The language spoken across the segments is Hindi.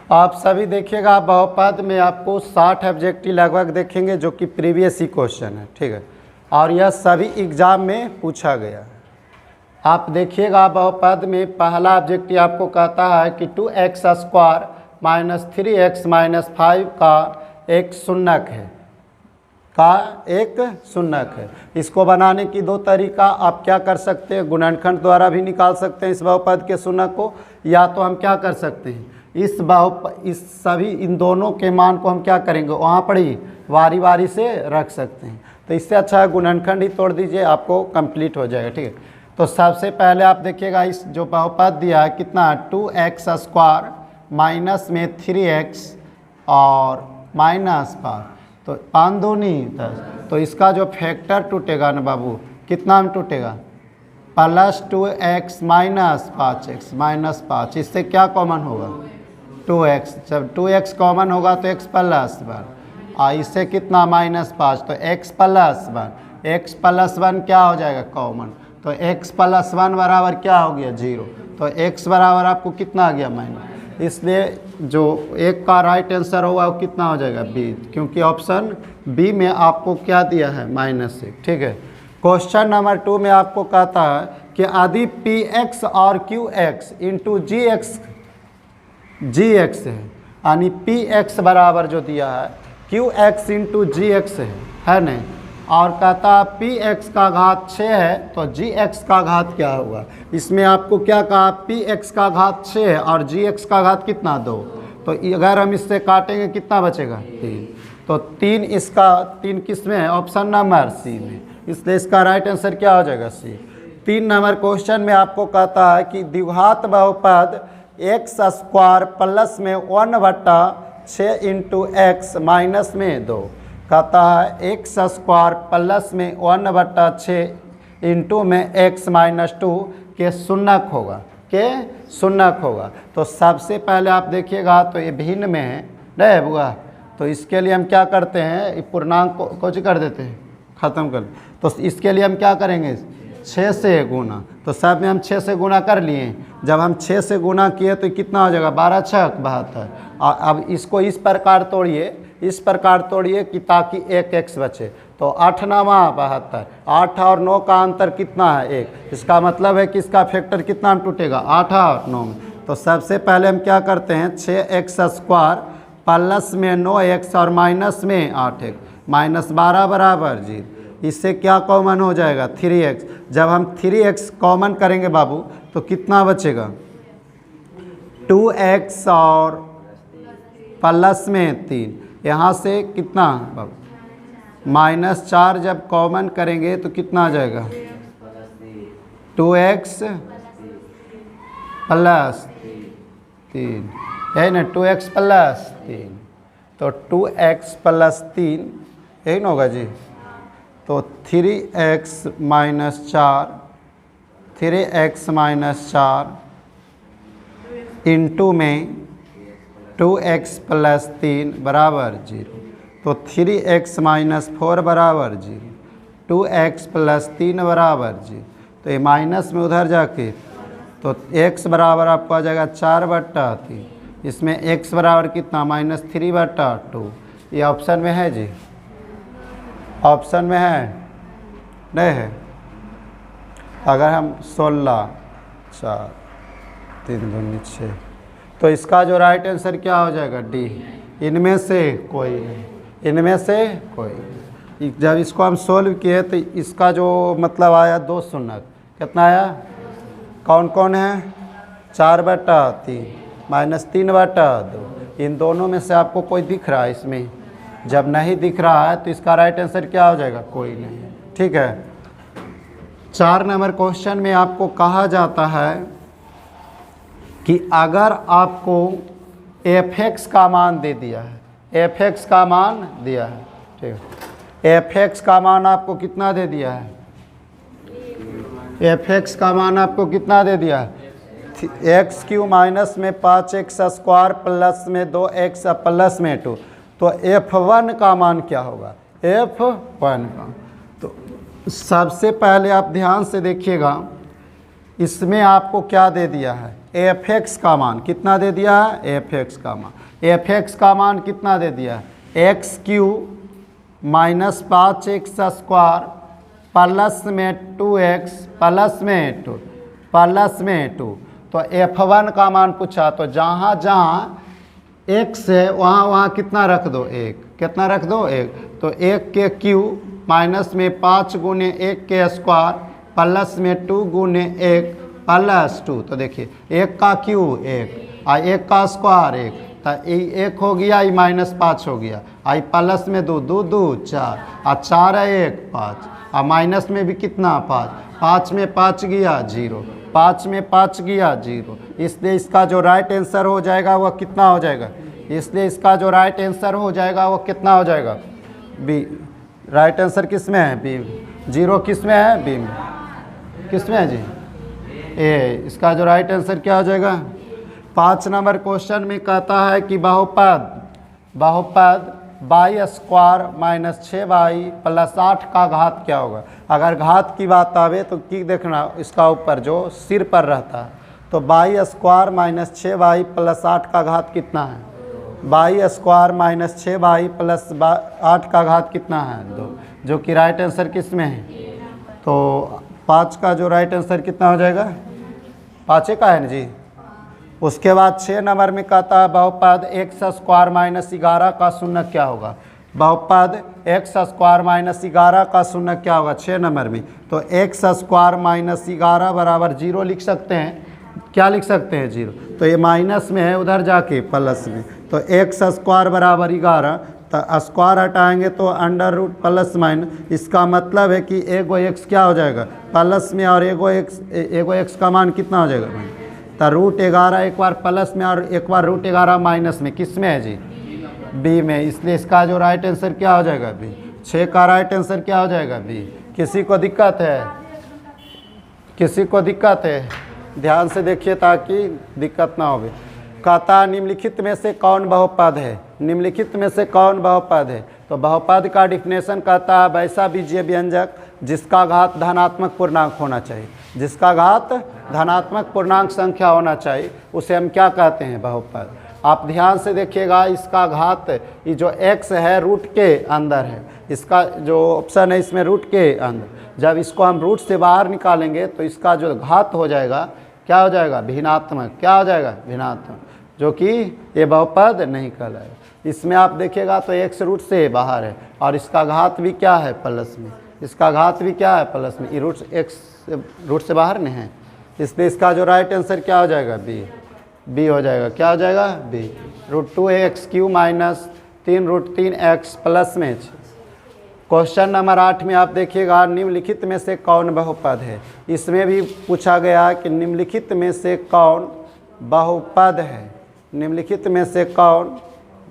आप सभी देखिएगा, बहुपद में आपको 60 ऑब्जेक्टिव लगभग देखेंगे जो कि प्रीवियस ही क्वेश्चन है, ठीक है, और यह सभी एग्जाम में पूछा गया है। आप देखिएगा बहुपद में पहला ऑब्जेक्टिव आपको कहता है कि 2x² - 3x - 5 का एक शून्यक है, इसको बनाने की दो तरीका आप क्या कर सकते हैं, गुणनखंड द्वारा भी निकाल सकते हैं इस बहुपद के शून्यक को, या तो हम क्या कर सकते हैं इन दोनों के मान को हम क्या करेंगे, वहाँ पर ही वारी वारी से रख सकते हैं। तो इससे अच्छा है गुणनखंड ही तोड़ दीजिए, आपको कंप्लीट हो जाएगा, ठीक है। तो सबसे पहले आप देखिएगा इस जो बहुपद दिया है कितना, 2x² माइनस में 3x और -5, तो 5 दूनी 10, तो इसका जो फैक्टर टूटेगा ना बाबू, कितना में टूटेगा, +2x - 5x - 5, इससे क्या कॉमन होगा, 2x, जब 2x कॉमन होगा तो x +1, और इससे कितना -5, तो x +1 क्या हो जाएगा कॉमन, तो x +1 बराबर क्या हो गया 0, तो x बराबर आपको कितना आ गया माइनस, इसलिए जो एक का राइट आंसर होगा वो कितना हो जाएगा बी, क्योंकि ऑप्शन बी में आपको क्या दिया है -1, ठीक है। क्वेश्चन नंबर 2 में आपको कहता है कि यदि px और qx इंटू gx है, यानी px बराबर जो दिया है qx इंटू gx है नहीं, और कहता है px का घात 6 है तो gx का घात क्या होगा, इसमें आपको क्या कहा, px का घात 6 है और gx का घात कितना 2, तो अगर हम इससे काटेंगे कितना बचेगा 3, तो 3 किस में है, ऑप्शन नंबर सी में, इसलिए इसका राइट आंसर क्या हो जाएगा सी। 3 नंबर क्वेश्चन में आपको कहता है कि द्विघात बहुपद x² प्लस में 1/6 इंटू x माइनस में 2, कहता है x² प्लस में 1/6 इंटू में x - 2 के शून्यक होगा, तो सबसे पहले आप देखिएगा तो ये भिन्न में है नहीं बुआ, तो इसके लिए हम क्या करते हैं, पूर्णांक को कुछ कर देते हैं, ख़त्म कर, तो इसके लिए हम क्या करेंगे 6 से गुना, तो सब में हम 6 से गुना कर लिए, जब हम 6 से गुना किए तो कितना हो जाएगा 12 × 6 = 72, और अब इसको इस प्रकार तोड़िए कि ताकि एक x बचे, तो 8 × 9 = 72, 8 और 9 का अंतर कितना है 1, इसका मतलब है कि इसका फैक्टर कितना में टूटेगा 8 और 9 में। तो सबसे पहले हम क्या करते हैं 6x² प्लस में 9x और माइनस में 8x -12 बराबर 0, इससे क्या कॉमन हो जाएगा 3x, जब हम 3x कॉमन करेंगे बाबू तो कितना बचेगा 2x और प्लस में 3, यहाँ से कितना बाबू -4 जब कॉमन करेंगे तो कितना आ जाएगा 2x + 3, है ना 2x + 3, तो 2x + 3 यही ना होगा जी, तो 3x - 4 इंटू में 2x + 3 बराबर 0, तो 3x - 4 बराबर 0, 2x + 3 बराबर 0, तो ये माइनस में उधर जाके तो x बराबर आपको आ जाएगा 4/3, इसमें x बराबर कितना -3/2, ये ऑप्शन में है जी, ऑप्शन में है नहीं है, अगर हम 16 4 3 दूनी 6, तो इसका जो राइट आंसर क्या हो जाएगा डी, इनमें से कोई नहीं। जब इसको हम सोल्व किए तो इसका जो मतलब आया 2 शून्यक, कितना आया, कौन कौन है 4/3 -3/2, इन दोनों में से आपको कोई दिख रहा है इसमें, जब नहीं दिख रहा है तो इसका राइट आंसर क्या हो जाएगा कोई नहीं, ठीक है। 4 नंबर क्वेश्चन में आपको कहा जाता है कि अगर आपको fx का मान दे दिया है, fx का मान दिया है, ठीक है, fx का मान आपको कितना दे दिया है, fx का मान आपको कितना दे दिया है x³ माइनस में 5x² प्लस में 2x प्लस में 2, तो f1 का मान क्या होगा, f1 का, तो सबसे पहले आप ध्यान से देखिएगा इसमें आपको क्या दे दिया है एफ एक्स का मान कितना दे दिया है, एफ एक्स का मान, एफ एक्स का मान कितना दे दिया, x Q minus 5x square plus में 2x प्लस में 2। तो f1 का मान पूछा, तो जहाँ जहाँ x है वहाँ वहाँ कितना रख दो, एक, कितना रख दो, एक। तो 1 के क्यू माइनस में 5 गुने 1 के स्क्वायर प्लस में 2 गुने 1 प्लस 2। तो देखिए 1 का क्यू 1 और 1 का स्क्वायर 1, तो ये 1 हो गया, ये माइनस 5 हो गया, आई प्लस में 2 2 2 4 और 4 है 1 5 और माइनस में भी कितना 5, 5 में 5 गया 0, 5 में 5 गया 0। इसलिए इसका जो राइट आंसर हो जाएगा वह कितना हो जाएगा, इसलिए इसका जो राइट आंसर हो जाएगा वो कितना हो जाएगा, बी। राइट आंसर किस में है, बी। 0 किस में है, बी में। किस में है जी, ए। इसका जो राइट आंसर क्या हो जाएगा। 5 नंबर क्वेश्चन में कहता है कि बहुपद by square minus 6y plus 8 का घात क्या होगा। अगर घात की बात आवे तो की देखना, इसका ऊपर जो सिर पर रहता है, तो by square minus 6y plus 8 का घात कितना है, by square minus 6y plus 8 का घात कितना है, 2, जो कि राइट आंसर किस में है। तो 5 का जो राइट आंसर कितना हो जाएगा, 5 का है ना जी। उसके बाद 6 नंबर में कहता है बहुपद एक्स स्क्वायर माइनस 11 का शून्य क्या होगा। बहुपद एक्स स्क्वायर माइनस 11 का शून्य क्या होगा 6 नंबर में। तो एक्स स्क्वायर माइनस 11 बराबर 0 लिख सकते हैं, क्या लिख सकते हैं, 0। तो ये माइनस में है, उधर जाके प्लस में। तो एक्स स्क्वायर बराबर 11, तो स्क्वायर हटाएंगे तो अंडर रूट प्लस माइनस। इसका मतलब है कि एगो एक्स क्या हो जाएगा, प्लस में, और एगो एक्स का मान कितना हो जाएगा, तो रूट 11 एक बार प्लस में और एक बार रूट 11 माइनस में। किस में है जी, बी में। इसलिए इसका जो राइट आंसर क्या हो जाएगा, बी। 6 का राइट आंसर क्या हो जाएगा, बी। किसी को दिक्कत है, किसी को दिक्कत है, ध्यान से देखिए ताकि दिक्कत ना हो। कहता निम्नलिखित में से कौन बहुपद है, निम्नलिखित में से कौन बहुपद है। तो बहुपद का डिफिनेशन कहता है वैसा बीजीय व्यंजक जिसका घात धनात्मक पूर्णांक होना चाहिए, जिसका घात धनात्मक पूर्णांक संख्या होना चाहिए, उसे हम क्या कहते हैं, बहुपद। आप ध्यान से देखिएगा, इसका घात, ये जो x है रूट के अंदर है, इसका जो ऑप्शन है इसमें रूट के अंदर, जब इसको हम रूट से बाहर निकालेंगे तो इसका जो घात हो जाएगा क्या हो जाएगा, भिन्नात्मक। क्या हो जाएगा, भिन्नात्मक, जो कि ये बहुपद नहीं कहलाएगा। इसमें आप देखिएगा तो x रूट से बाहर है और इसका घात भी क्या है, प्लस में। इसका घात भी क्या है, प्लस में। ये रूट से बाहर नहीं है, इसलिए इसका जो राइट आंसर क्या हो जाएगा, बी। बी हो जाएगा, क्या हो जाएगा, B. Root 2x³ minus 3 root 3x plus में 6। क्वेश्चन नंबर 8 में आप देखिएगा निम्नलिखित में से कौन बहुपद है। इसमें भी पूछा गया कि निम्नलिखित में से कौन बहुपद है, निम्नलिखित में से कौन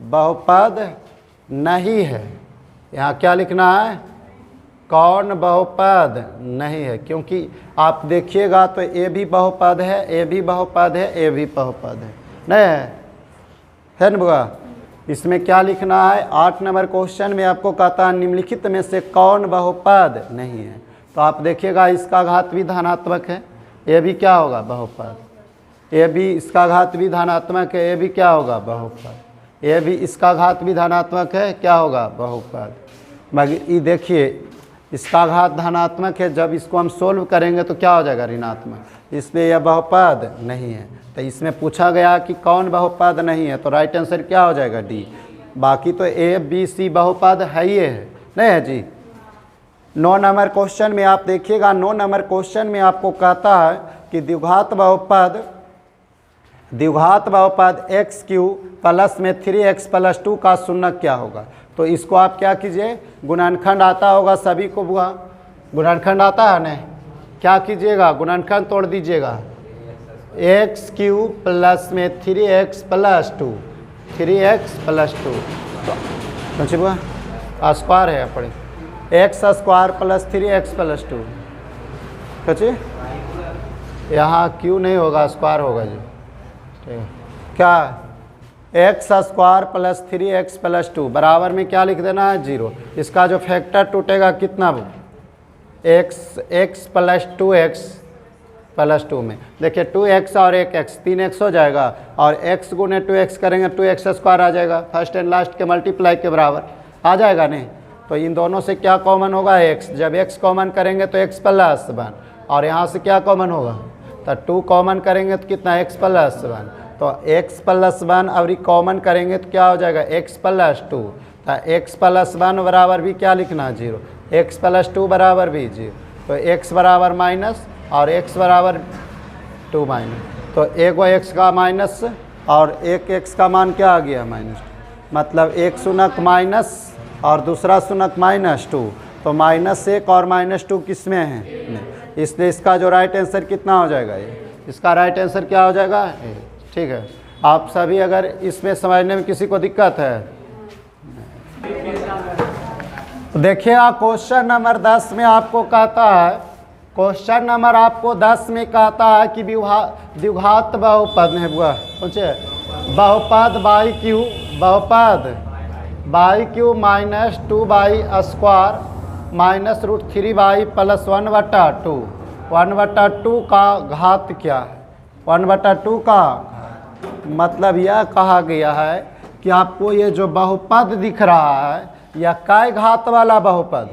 बहुपद नहीं है। यहाँ क्या लिखना है, कौन बहुपद नहीं है, क्योंकि आप देखिएगा तो ए भी बहुपद है, ए भी बहुपद है, ए भी बहुपद है, नहीं है ना बुआ। इसमें क्या लिखना है, 8 नंबर क्वेश्चन में आपको कहता है निम्नलिखित में से कौन बहुपद नहीं है। तो आप देखिएगा इसका घात भी धनात्मक है, ये भी क्या होगा, बहुपद। ये भी इसका घात भी धनात्मक है, ये भी क्या होगा, बहुपद। ये भी इसका घात भी धनात्मक है, क्या होगा, बहुपद। मगर ये देखिए इसका घात धनात्मक है, जब इसको हम सोल्व करेंगे तो क्या हो जाएगा, ऋणात्मक, इसलिए यह बहुपद नहीं है। तो इसमें पूछा गया कि कौन बहुपद नहीं है, तो राइट आंसर क्या हो जाएगा, डी। बाकी तो ए बी सी बहुपद है ही है, नहीं है जी। 9 नंबर क्वेश्चन में आप देखिएगा, 9 नंबर क्वेश्चन में आपको कहता है कि द्विघात बहुपद x³ प्लस में 3x प्लस 2 का शून्य क्या होगा। तो इसको आप क्या कीजिए, गुणनखंड आता होगा सभी को बुआ, गुणनखंड आता है ना, क्या कीजिएगा, गुणनखंड तोड़ दीजिएगा। x³ प्लस में 3x प्लस 2, 3x प्लस 2, तो बुआ स्क्वायर है पड़े, x square plus 3x plus 2, कचे यहाँ क्यों नहीं होगा, स्क्वायर होगा जी, ठीक है। क्या x square plus 3x plus 2 बराबर में क्या लिख देना है, 0। इसका जो फैक्टर टूटेगा कितना, x प्लस 2x +2 में। देखिए 2x और 1x 3x हो जाएगा और x गुने 2x करेंगे 2x² आ जाएगा, फर्स्ट एंड लास्ट के मल्टीप्लाई के बराबर आ जाएगा नहीं। तो इन दोनों से क्या कॉमन होगा, x। जब x कॉमन करेंगे तो x + 1 और यहाँ से क्या कॉमन होगा, तो 2 कॉमन करेंगे तो कितना x + 1, तो x + 1 और कॉमन करेंगे तो क्या हो जाएगा x + 2, तो x + 1 बराबर भी क्या लिखना है 0, x + 2 बराबर भी 0, तो x बराबर माइनस और x बराबर 2 माइनस, तो एक x का माइनस और एक x का मान क्या आ गया -2, मतलब एक शून्य माइनस और दूसरा शून्य -2, तो -1 और -2 किस में है, इसलिए इसका जो राइट आंसर कितना हो जाएगा, ये इसका राइट आंसर क्या हो जाएगा, ठीक है। आप सभी अगर इसमें समझने में किसी को दिक्कत है तो देखिए आप क्वेश्चन नंबर 10 में आपको कहता है, क्वेश्चन नंबर आपको 10 में कहता है कि द्विघात बहुपद ने हुआ पूछे बहुपद बहुपद -2/² -√3y + 1/2 1/2 का घात क्या है, 1/2 का मतलब यह कहा गया है कि आपको ये जो बहुपद दिख रहा है यह काय घात वाला बहुपद,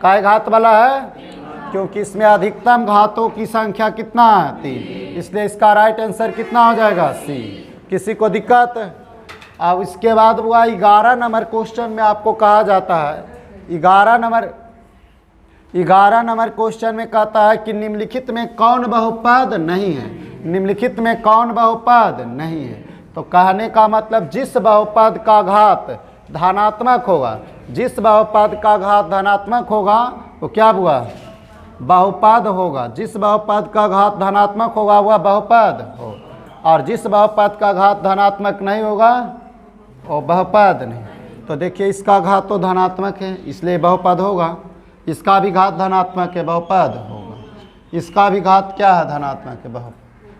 काय घात वाला है, क्योंकि इसमें अधिकतम घातों की संख्या कितना है 3, इसलिए इसका राइट आंसर कितना हो जाएगा C। किसी को दिक्कत। अब इसके बाद हुआ 11 नंबर क्वेश्चन में आपको कहा जाता है, 11 नंबर क्वेश्चन में कहता है कि निम्नलिखित में कौन बहुपद नहीं है, निम्नलिखित में कौन बहुपद नहीं है। तो कहने का मतलब जिस बहुपद का घात धनात्मक होगा, जिस बहुपद का घात धनात्मक होगा वो क्या हुआ, बहुपद होगा, जिस बहुपद का घात धनात्मक होगा वह बहुपद हो, और जिस बहुपद का घात धनात्मक नहीं होगा वो बहुपद नहीं। तो देखिए इसका घात तो धनात्मक है इसलिए बहुपद होगा, इसका भी घात धनात्मक है बहुपद होगा, इसका भी घात क्या है धनात्मक है बहुपद,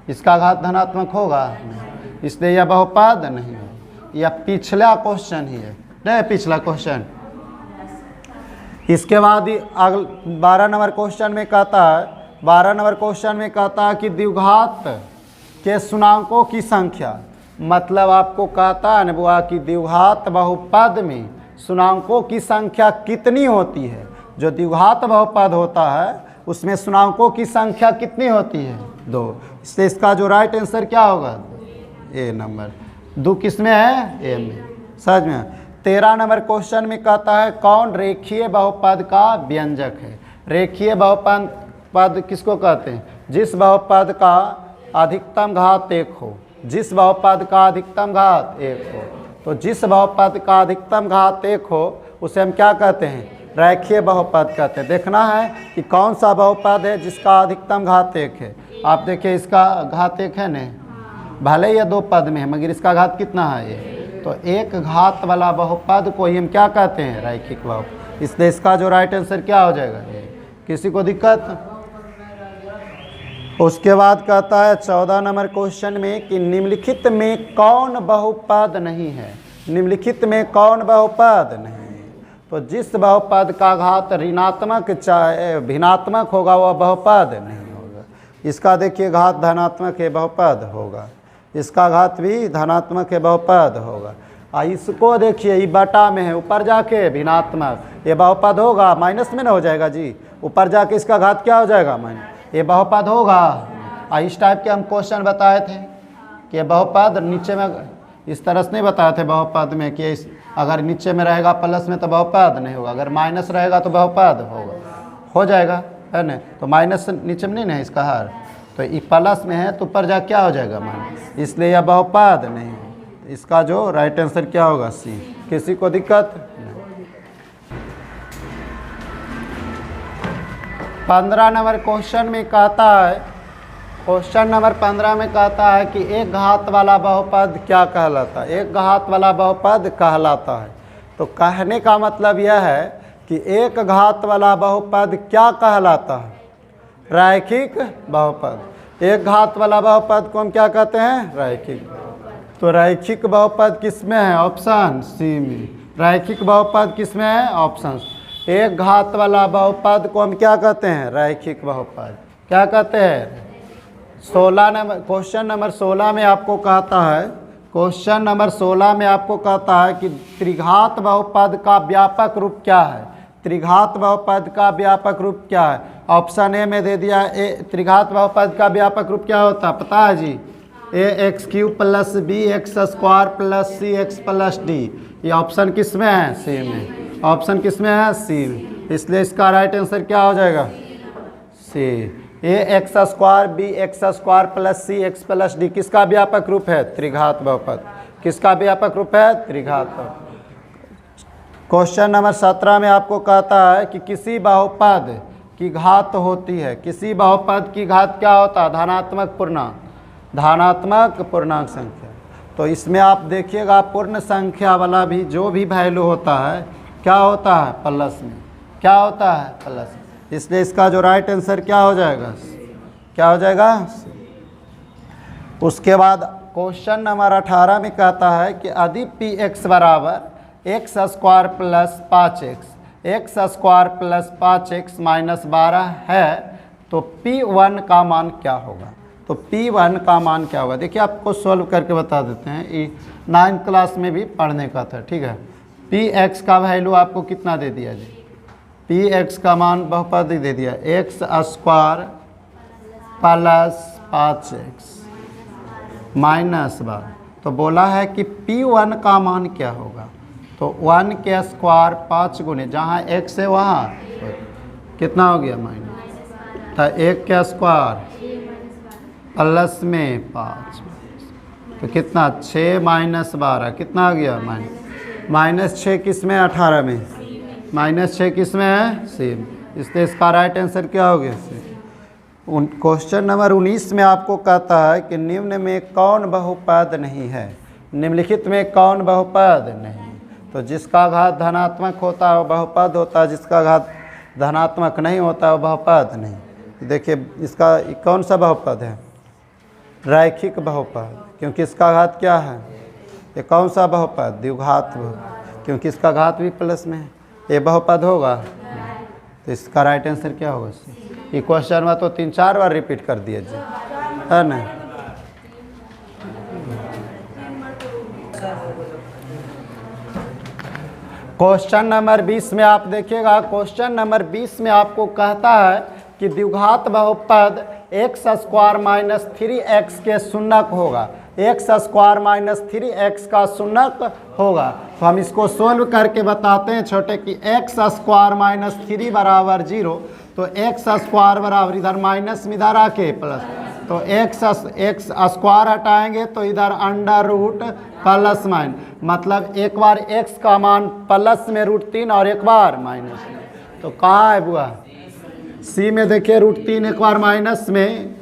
इसका घात धनात्मक होगा नहीं, इसलिए यह बहुपद नहीं होगा। यह पिछला क्वेश्चन ही है, नहीं पिछला क्वेश्चन। इसके बाद 12 नंबर क्वेश्चन में कहता है, 12 नंबर क्वेश्चन में कहता है कि द्विघात के शुनांकों की संख्या, मतलब आपको कहता है ना बुआ कि द्विघात बहुपद में शुनांकों की संख्या कितनी होती है। जो द्विघात बहुपद होता है उसमें शुनांकों की संख्या कितनी होती है 2, इसलिए इसका जो राइट आंसर क्या होगा ए नंबर 2 किस में है, ए में, समझ में। 13 नंबर क्वेश्चन में कहता है कौन रेखीय बहुपद का व्यंजक है। रेखीय बहुपद किसको कहते हैं, जिस बहुपद का अधिकतम घात 1 हो, जिस बहुपद का अधिकतम घात 1 हो, तो जिस बहुपद का अधिकतम घात 1 हो उसे हम क्या कहते हैं, रेखीय बहुपद कहते हैं। देखना है कि कौन सा बहुपद है जिसका अधिकतम घात 1 है। आप देखिए इसका घात 1 है नहीं, भले ये 2 पद में है मगर इसका घात कितना है ये, तो एक घात वाला बहुपद को ही हम क्या कहते हैं, रैखिक बहुपद, इसलिए इसका जो राइट आंसर क्या हो जाएगा ये। किसी को दिक्कत। उसके बाद कहता है 14 नंबर क्वेश्चन में कि निम्नलिखित में कौन बहुपद नहीं है, निम्नलिखित में कौन बहुपद नहीं है। तो जिस बहुपद का घात ऋणात्मक चाहे भिन्नात्मक होगा वह बहुपद नहीं होगा। इसका देखिए घात धनात्मक है बहुपद होगा, इसका घात भी धनात्मक है बहुपद होगा। इसको देखिए ये बटा में है, ऊपर जाके भिन्नात्मक, ये बहुपद होगा, माइनस में ना हो जाएगा जी, ऊपर जाके इसका घात क्या हो जाएगा माइनस, ये बहुपद होगा। इस टाइप के हम क्वेश्चन बताए थे कि बहुपद नीचे में इस तरह से नहीं बताए थे बहुपद में कि अगर नीचे में रहेगा प्लस में तो बहुपद नहीं होगा, अगर माइनस रहेगा तो बहुपद होगा, हो जाएगा है ना। तो माइनस नीचे में नहीं ना इसका हर, तो ये प्लस में है तो ऊपर जा क्या हो जाएगा माइनस, इसलिए यह बहुपद नहीं है। इसका जो राइट आंसर क्या होगा सी। किसी को दिक्कत। 15 नंबर क्वेश्चन में कहता है, क्वेश्चन नंबर 15 में कहता है कि एक घात वाला बहुपद क्या कहलाता है, एक घात वाला बहुपद कहलाता है। तो कहने का मतलब यह है कि एक घात वाला बहुपद क्या कहलाता है, रैखिक बहुपद। एक घात वाला बहुपद को हम क्या कहते हैं, रैखिक। तो रैखिक बहुपद किस में है, ऑप्शन सी में। रैखिक बहुपद किस में है, ऑप्शन। एक घात वाला बहुपद को हम क्या कहते हैं, रैखिक बहुपद। क्या कहते हैं, 16 नंबर क्वेश्चन नंबर 16 में आपको कहता है, क्वेश्चन नंबर 16 में आपको कहता है कि त्रिघात बहुपद का व्यापक रूप क्या है। त्रिघात बहुपद का व्यापक रूप क्या है? ऑप्शन ए में दे दिया ए। त्रिघात बहुपद का व्यापक रूप क्या होता है पता है जी? A x cube plus B x square plus C x plus D. ये ऑप्शन किस में है? सी में। ऑप्शन किस में है? सी में। इसलिए इसका राइट आंसर क्या हो जाएगा? C. A x square B x square plus C x plus D किसका व्यापक रूप है? त्रिघात बहुपद। किसका व्यापक रूप है? त्रिघात बहुपद। क्वेश्चन नंबर 17 में आपको कहता है कि किसी बहुपद की घात होती है। किसी बहुपद की घात क्या होता है? धनात्मक पूर्णांक। धनात्मक पूर्णांक संख्या। तो इसमें आप देखिएगा पूर्ण संख्या वाला भी जो भी वैल्यू होता है क्या होता है? प्लस में। क्या होता है? प्लस। इसलिए इसका जो राइट आंसर क्या हो जाएगा? क्या हो जाएगा? उसके बाद क्वेश्चन नंबर 18 में कहता है कि यदि पी एक्स बराबर x square plus 5x x square plus 5x minus 12 है तो P1 का मान क्या होगा? तो P1 का मान क्या होगा? देखिए आपको सॉल्व करके बता देते हैं। ये 9th क्लास में भी पढ़ने का था, ठीक है। Px का वैल्यू आपको कितना दे दिया जी? Px का मान बहुपद दे दिया x square plus 5x minus 12। तो बोला है कि P1 का मान क्या होगा? तो 1 के स्क्वायर 5 गुने जहाँ x है वहाँ कितना हो गया? माइनस। था 1 के स्क्वायर प्लस में 5 तो कितना? 6 माइनस 12 कितना आ गया? माइनस 6 किस में? 18 में। माइनस 6 किस में है? सेम। इसलिए इसका राइट आंसर क्या हो गया? सेम। क्वेश्चन नंबर 19 में आपको कहता है कि निम्न में कौन बहुपद नहीं है? निम्नलिखित में कौन बहुपद नहीं? तो जिसका घात धनात्मक होता है वो बहुपद होता है, जिसका घात धनात्मक नहीं होता वो बहुपद नहीं। देखिए इसका कौन सा बहुपद है? रैखिक बहुपद, क्योंकि इसका घात क्या है? ये कौन सा बहुपद? द्विघात बहुपद, क्योंकि इसका घात भी प्लस में है। ये बहुपद होगा तो इसका राइट आंसर क्या होगा? ये क्वेश्चन में तो 3-4 बार रिपीट कर दिया जी, है ना। क्वेश्चन नंबर 20 में आप देखिएगा, क्वेश्चन नंबर 20 में आपको कहता है कि द्विघात बहुपद एक्स स्क्वायर माइनस 3x के शून्यक होगा। एक्स स्क्वायर माइनस 3x का शून्यक होगा। तो हम इसको सोल्व करके बताते हैं छोटे कि एक्स स्क्वायर माइनस 3 बराबर 0। तो एक्स स्क्वायर बराबर इधर माइनस में इधर आके प्लस, तो एक्स स्क्वायर हटाएंगे तो इधर अंडर रूट प्लस माइनस, मतलब एक बार एक्स का मान प्लस में √3 और एक बार माइनस में। तो कहाँ है बुआ? सी में देखिए √3 एक बार माइनस में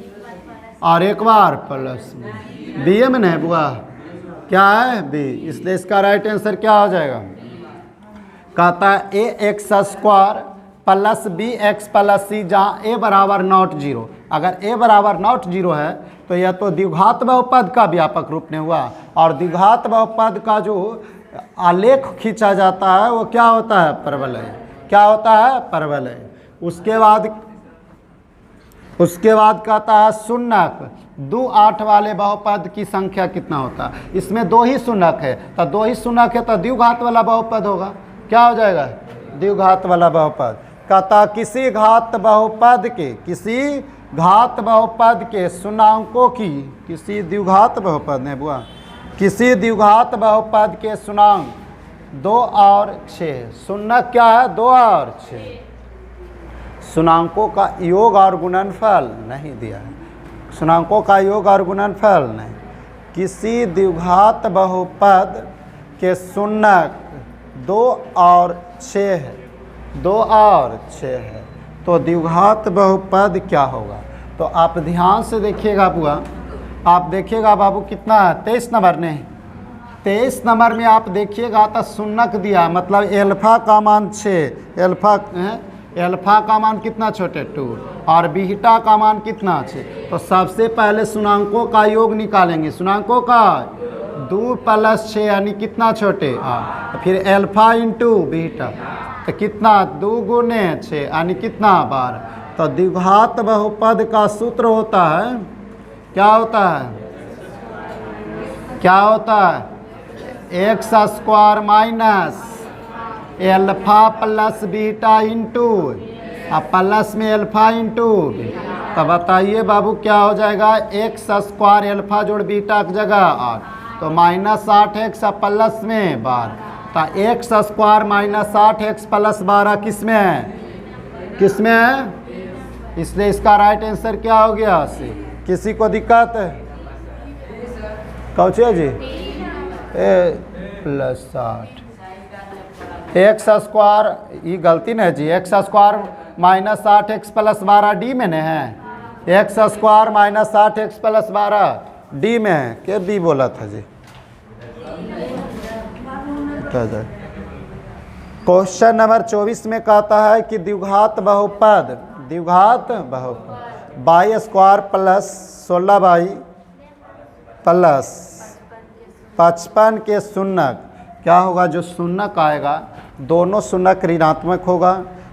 और एक बार प्लस में। बी में नहीं बुआ, क्या है? बी। इसलिए इसका राइट आंसर क्या हो जाएगा? कहता है A x square plus B x plus C, जहाँ ए बराबर नॉट 0। अगर ए बराबर नॉट 0 है तो यह तो द्विघात बहुपद का व्यापक रूप नहीं हुआ, और द्विघात बहुपद का जो आलेख खींचा जाता है वो क्या होता है? परवलय। क्या होता है? परवलय। उसके बाद कहता है शून्यक 2 8 वाले बहुपद की संख्या कितना होता है? इसमें 2 ही शून्यक है, तो 2 ही शून्यक है तो द्विघात वाला बहुपद होगा। क्या हो जाएगा? द्विघात वाला बहुपद। कहता किसी घात बहुपद के शून्याङ्कों की, किसी द्विघात बहुपद नहीं बुआ, किसी द्विघात बहुपद के शून्याङ्क 2 और 6। शून्यक क्या है? 2 और 6। शून्याङ्कों का योग और गुणनफल नहीं दिया है। शून्याङ्कों का योग और गुणनफल नहीं। किसी द्विघात बहुपद के शून्यक 2 और 6 है। 2 और 6 है तो द्विघात बहुपद क्या होगा? तो आप ध्यान से देखिएगा बुआ, आप देखिएगा बाबू कितना है? 23 नंबर नहीं, 23 नंबर में आप देखिएगा तो शून्यक दिया, मतलब एल्फा का मान 6, एल्फा का मान कितना छोटे? 2, और बीटा का मान कितना? 6। तो सबसे पहले शून्याङ्कों का योग निकालेंगे। शून्याङ्कों का 2 + 6 यानी कितना छोटे? 8। फिर एल्फा इंटू बीटा तो कितना? 2 × 6 यानी कितना? 12। तो द्विघात बहुपद का सूत्र होता है क्या होता है, क्या होता है, x square minus alpha plus beta into plus में एल्फा इंटू। तो बताइए बाबू क्या हो जाएगा, एक्स स्क्वायर एल्फा जोड़ बीटा की जगह 8, तो -8x प्लस में 12। तो एक्स स्क्वायर -8x प्लस 12 किस में है, किस में है, इसलिए इसका राइट आंसर क्या हो गया सी। किसी को दिक्कत है, कौचे जी +8 एक्स स्क्वायर, ये गलती नहीं जी, x square -8x plus 12 D में नहीं है, x square -8x plus 12 D में है, क्या डी बोला था जी। क्वेश्चन नंबर 24 में कहता है कि द्विघात बहुपद, द्विघात बहुपद by square plus 16y plus 55 के शून्यक क्या होगा, जो शून्यक आएगा दोनों शून्यक ऋणात्मक होगा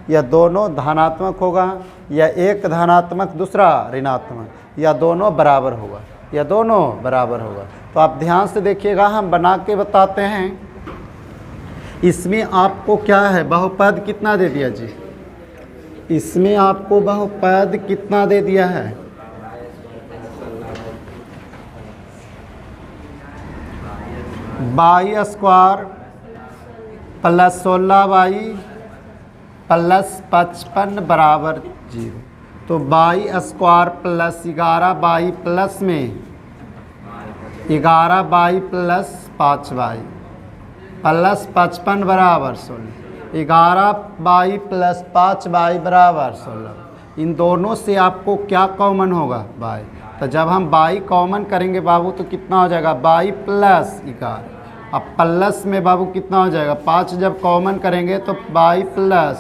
या दोनों धनात्मक होगा या एक धनात्मक दूसरा ऋणात्मक या दोनों बराबर होगा, या दोनों बराबर होगा। तो आप ध्यान से देखिएगा, हम बना के बताते हैं। इसमें आपको क्या है, बहुपद कितना दे दिया जी, इसमें आपको बहुपद कितना दे दिया है, by square plus 16y plus 55 बराबर 0। तो by square plus 11y plus में 11y प्लस 5y प्लस 55 बराबर 16, 11y प्लस 5y बराबर 16। इन दोनों से आपको क्या कॉमन होगा, y। तो जब हम y कॉमन करेंगे बाबू तो कितना हो जाएगा, y प्लस 11। अब प्लस में बाबू कितना हो जाएगा, 5 जब कॉमन करेंगे तो y प्लस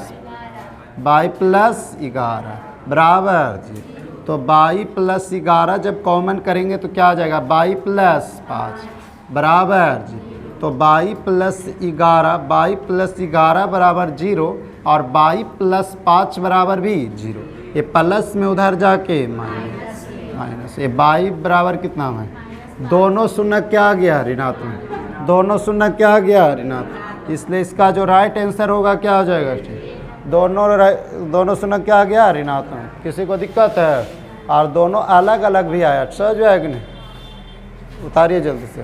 11 बराबर जी। तो y प्लस 11 जब कॉमन करेंगे तो क्या आ जाएगा, y प्लस 5 बराबर जी। तो y प्लस 11 बराबर 0 और y प्लस 5 बराबर भी 0। ये प्लस में उधर जाके माइनस, ये y बराबर कितना है, दोनों शून्य क्या आ गया, ऋणात्मक, दोनों शून्य क्या आ गया, ऋणात्मक। इसलिए इसका जो राइट आंसर होगा क्या हो जाएगा, दोनों शून्य क्या आ गया, ऋणात्मक। किसी को दिक्कत है, और दोनों अलग अलग भी आया, समझ में आएगा नहीं, उतारिए जल्दी से।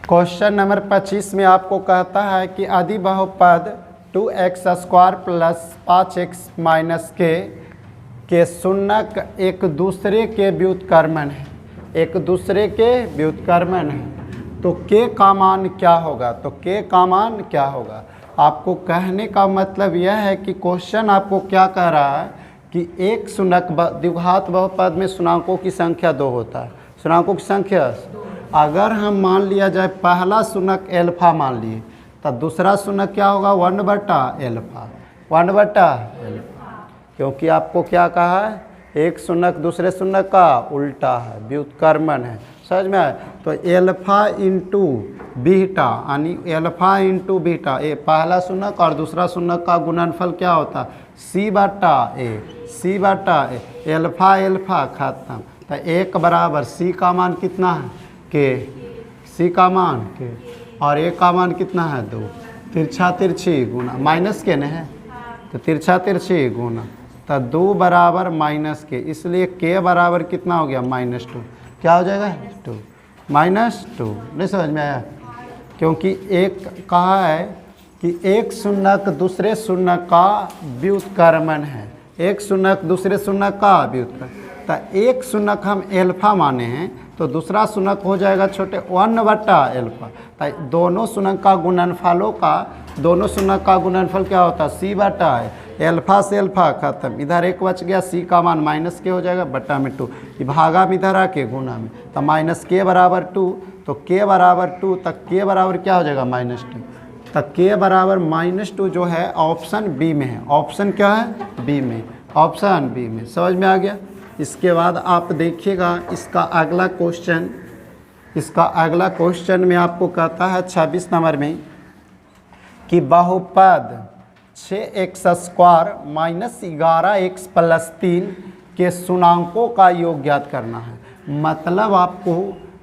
क्वेश्चन नंबर 25 में आपको कहता है कि आदि बहुपद 2x square plus 5x minus के शून्यक एक दूसरे के व्युत्क्रमण है, एक दूसरे के व्युत्क्रमण है। तो k का मान क्या होगा, तो k का मान क्या होगा। आपको कहने का मतलब यह है कि क्वेश्चन आपको क्या कह रहा है कि एक शून्यक द्विघात बहुपद में शून्यकों की संख्या 2 होता है, शून्यकों की संख्या। अगर हम मान लिया जाए पहला शून्यक एल्फा मान लिए, तो दूसरा शून्यक क्या होगा, 1/एल्फा, 1/एल्फा। क्योंकि आपको क्या कहा है, एक शून्यक दूसरे शून्यक का उल्टा है, व्युत्क्रमण है, समझ में आए। तो एल्फा इंटू बीटा, यानी एल्फा इंटू बीटा, ये पहला शून्यक और दूसरा शून्यक का गुणनफल क्या होता है, c/a, c/a। एल्फा एल्फा खत्म, तो 1 बराबर c का मान कितना है, k, c का मान k, और a का मान कितना है 2। तिरछा तिरछी गुना, माइनस के नहीं है तो तिरछा तिरछी गुना, तो 2 बराबर -k, इसलिए k बराबर कितना हो गया, -2। क्या हो जाएगा, 2, -2। नहीं समझ में आया, क्योंकि एक कहा है कि एक शून्यक दूसरे शून्यक का व्युत्क्रमण है, एक शून्यक दूसरे शून्यक का व्युत्क्रमण। तो एक शून्यक हम एल्फा माने हैं, तो दूसरा शून्यक हो जाएगा छोटे 1/एल्फा। तो दोनों शून्यक का गुणनफलों का, दोनों शून्यक का गुणनफल क्या होता है, c/a। एल्फा से एल्फा खत्म, इधर 1 बच गया, c का मान -k हो जाएगा, बट्टा में 2, भागा में इधर आके गुना में, तो -k बराबर 2। तो k बराबर 2, तक k बराबर क्या हो जाएगा, -2। तक k बराबर -2 जो है ऑप्शन बी में है, ऑप्शन क्या है, बी में, ऑप्शन बी में। समझ में आ गया। इसके बाद आप देखिएगा इसका अगला क्वेश्चन, इसका अगला क्वेश्चन में आपको कहता है 26 नंबर में कि बहुपद 6x² - 11x + 3 के शून्याङ्कों का योग ज्ञात करना है। मतलब आपको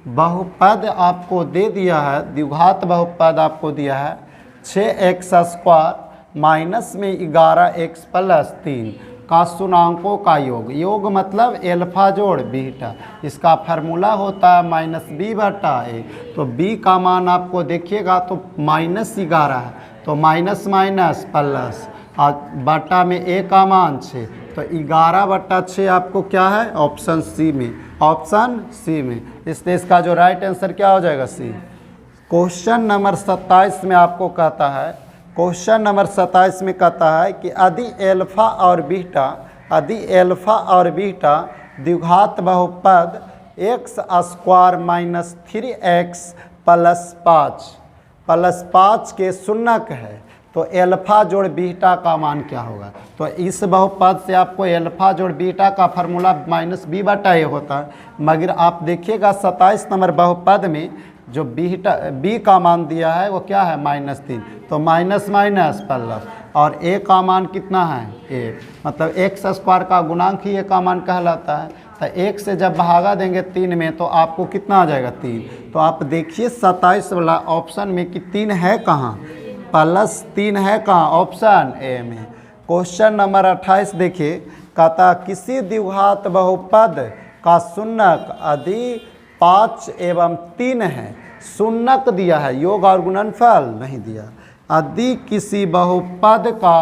बहुपद आपको दे दिया है, द्विघात बहुपद आपको दिया है 6x² माइनस में 11x प्लस 3 का शून्याङ्कों का योग। योग मतलब एल्फा जोड़ बीटा, इसका फार्मूला होता है -b/a। तो b का मान आपको देखिएगा तो -11 है, तो माइनस माइनस प्लस और बटा में a का मान 6, तो 11/6 आपको क्या है ऑप्शन सी में, ऑप्शन सी में। इसलिए इसका जो राइट आंसर क्या हो जाएगा सी। क्वेश्चन नंबर 27 में आपको कहता है, क्वेश्चन नंबर 27 में कहता है कि यदि एल्फा और बीटा द्विघात बहुपद x² माइनस 3x प्लस 5 के शून्यक है तो एल्फा जोड़ बीटा का मान क्या होगा। तो इस बहुपद से आपको एल्फा जोड़ बीटा का फार्मूला -b/a होता है, मगर आप देखिएगा 27 नंबर बहुपद में जो b का मान दिया है वो क्या है -3, तो माइनस माइनस प्लस और a का मान कितना है 1, मतलब x² का गुणांक ही a का मान कहलाता है। तो 1 से जब भागा देंगे 3 में तो आपको कितना आ जाएगा 3। तो आप देखिए 27 वाला ऑप्शन में कि 3 है कहाँ, +3 है कहाँ, ऑप्शन ए में। क्वेश्चन नंबर 28 देखिए, कहता किसी द्विघात बहुपद का शून्यक यदि 5 एवं 3 है, शून्यक दिया है, योग और गुणनफल नहीं दिया। यदि किसी बहुपद का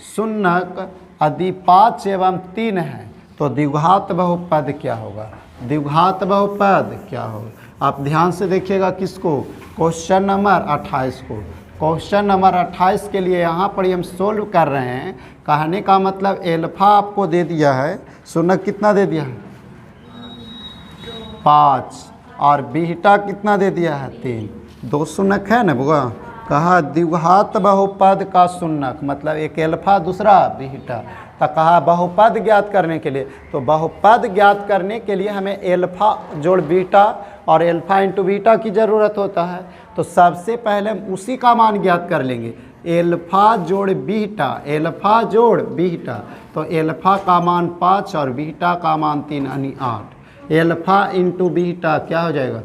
शून्यक यदि 5 एवं 3 है तो द्विघात बहुपद क्या होगा, द्विघात बहुपद क्या होगा। आप ध्यान से देखिएगा किसको, क्वेश्चन नंबर 28 को। क्वेश्चन नंबर 28 के लिए यहाँ पर हम सोल्व कर रहे हैं। कहने का मतलब एल्फा आपको दे दिया है, शून्यक कितना दे दिया है 5 और बीटा कितना दे दिया है 3, 2 शून्यक है ना बुआ। कहा द्विघात बहुपद का शून्यक मतलब एक एल्फा दूसरा बीटा। तो कहा बहुपद ज्ञात करने के लिए, तो बहुपद ज्ञात करने के लिए हमें एल्फा जोड़ बीटा और एल्फा इंटू बीटा की ज़रूरत होता है। तो सबसे पहले हम उसी का मान ज्ञात कर लेंगे, एल्फा जोड़ बीटा, एल्फा जोड़ बीटा। तो एल्फा का मान 5 और बीटा का मान 3 यानी 8। एल्फा इंटू बीटा क्या हो जाएगा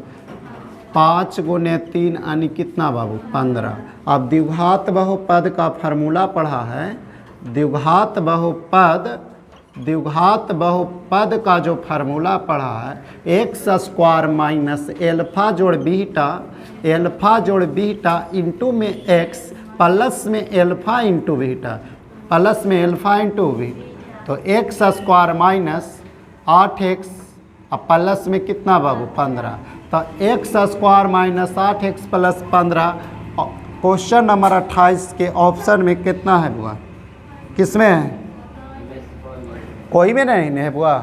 5 गुने 3 यानी कितना बाबू 15। अब द्विघात बहुपद का फार्मूला पढ़ा है, द्विघात बहुपद का जो फार्मूला पढ़ा है x² माइनस एल्फा जोड़ बीटा इंटू में x प्लस में एल्फा इंटू बीटा, प्लस में एल्फा इंटू बीटा। तो x² माइनस 8x और प्लस में कितना बाबू 15, तो x² minus 8x plus 15। Question number 28 के ऑप्शन में कितना है बुआ, किसमें है, कोई में नहीं है बुआ।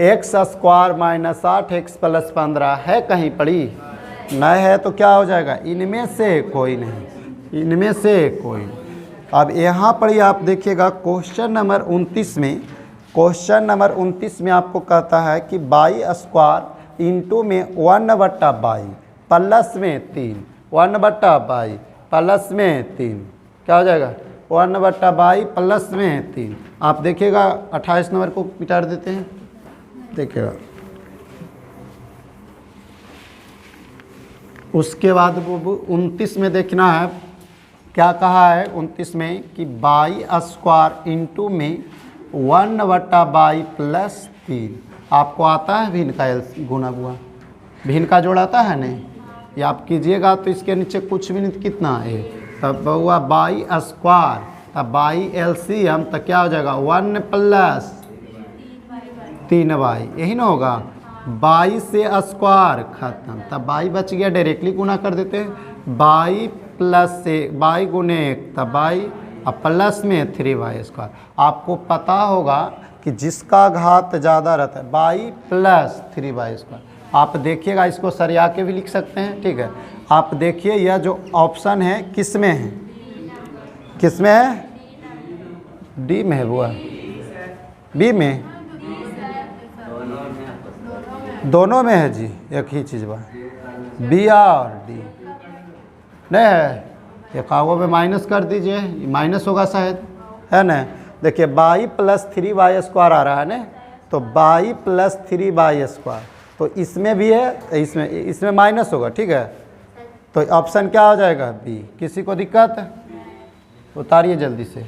x² माइनस 8x प्लस 15 है कहीं पड़ी, नहीं है तो क्या हो जाएगा इनमें से कोई नहीं, इनमें से कोई। अब यहाँ पर ही आप देखिएगा क्वेश्चन नंबर 29 में, क्वेश्चन नंबर 29 में आपको कहता है कि 22² इंटू में 1/22 प्लस में 3, 1/22 प्लस में 3 क्या हो जाएगा 1/22 प्लस में 3। आप देखिएगा 28 नंबर को मिटा देते हैं, देखिएगा। उसके बाद 29 में देखना है क्या कहा है 29 में कि 22² इंटू में 1/22 प्लस 3। आपको आता है भिन्न का गुना हुआ, भिन्न का जोड़ आता है नहीं, ये आप कीजिएगा तो इसके नीचे कुछ भी नहीं, कितना है तब हुआ 22², तब 22 LCM तो क्या हो जाएगा 1 प्लस 3y, यही ना होगा। 22 से स्क्वायर खत्म, तब 22 बच गया, डायरेक्टली गुना कर देते हैं 22 प्लस से 22 गुने 1 तब 22 और प्लस में 3y²। आपको पता होगा कि जिसका घात ज़्यादा रहता है 22 प्लस 3y²। आप देखिएगा इसको सरिया के भी लिख सकते हैं, ठीक है। आप देखिए यह जो ऑप्शन है किस में है, किस में है, डी में है बुआ, बी में, दोनों में है जी, एक ही चीज़ बा, बी और डी नहीं है। एकावो में माइनस कर दीजिए, माइनस होगा शायद, है ना। देखिए 22 प्लस 3y² आ रहा है ना, तो बाई प्लस 3y²। तो इसमें भी है, इसमें माइनस होगा, ठीक है। तो ऑप्शन क्या हो जाएगा? बी। किसी को दिक्कत? उतारिए जल्दी से।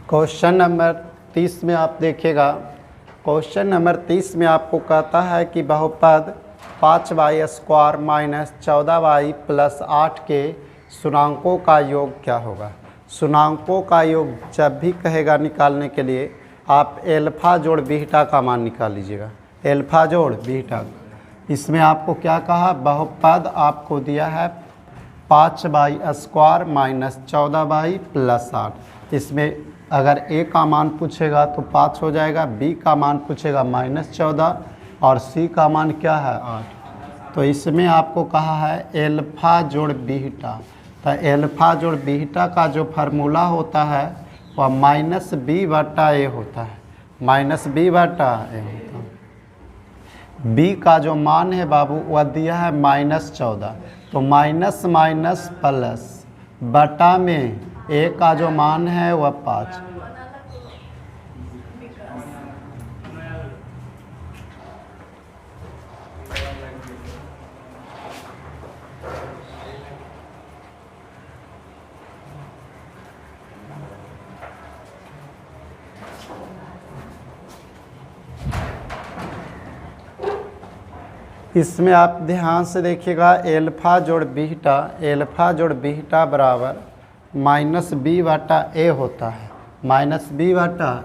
क्वेश्चन नंबर 30 में आप देखिएगा, क्वेश्चन नंबर 30 में आपको कहता है कि बहुपद 5y² - 14y + 8 के शुन्याङ्कों का योग क्या होगा। शुन्याङ्कों का योग जब भी कहेगा निकालने के लिए आप एल्फा जोड़ बीटा का मान निकाल लीजिएगा। एल्फा जोड़ बीटा, इसमें आपको क्या कहा? बहुपद आपको दिया है 5y² - 14y + 8। इसमें अगर a का मान पूछेगा तो 5 हो जाएगा, b का मान पूछेगा -14 और c का मान क्या है? 8। तो इसमें आपको कहा है एल्फा जोड़ बीटा। तो एल्फा जोड़ बीटा का जो फार्मूला होता है वह -b/a होता है, -b/a होता है। b का जो मान है बाबू वह दिया है -14, तो माइनस माइनस प्लस बटा में a का जो मान है वह 5। इसमें आप ध्यान से देखिएगा, एल्फा जोड़ बीटा बराबर -b/a होता है, -b/a।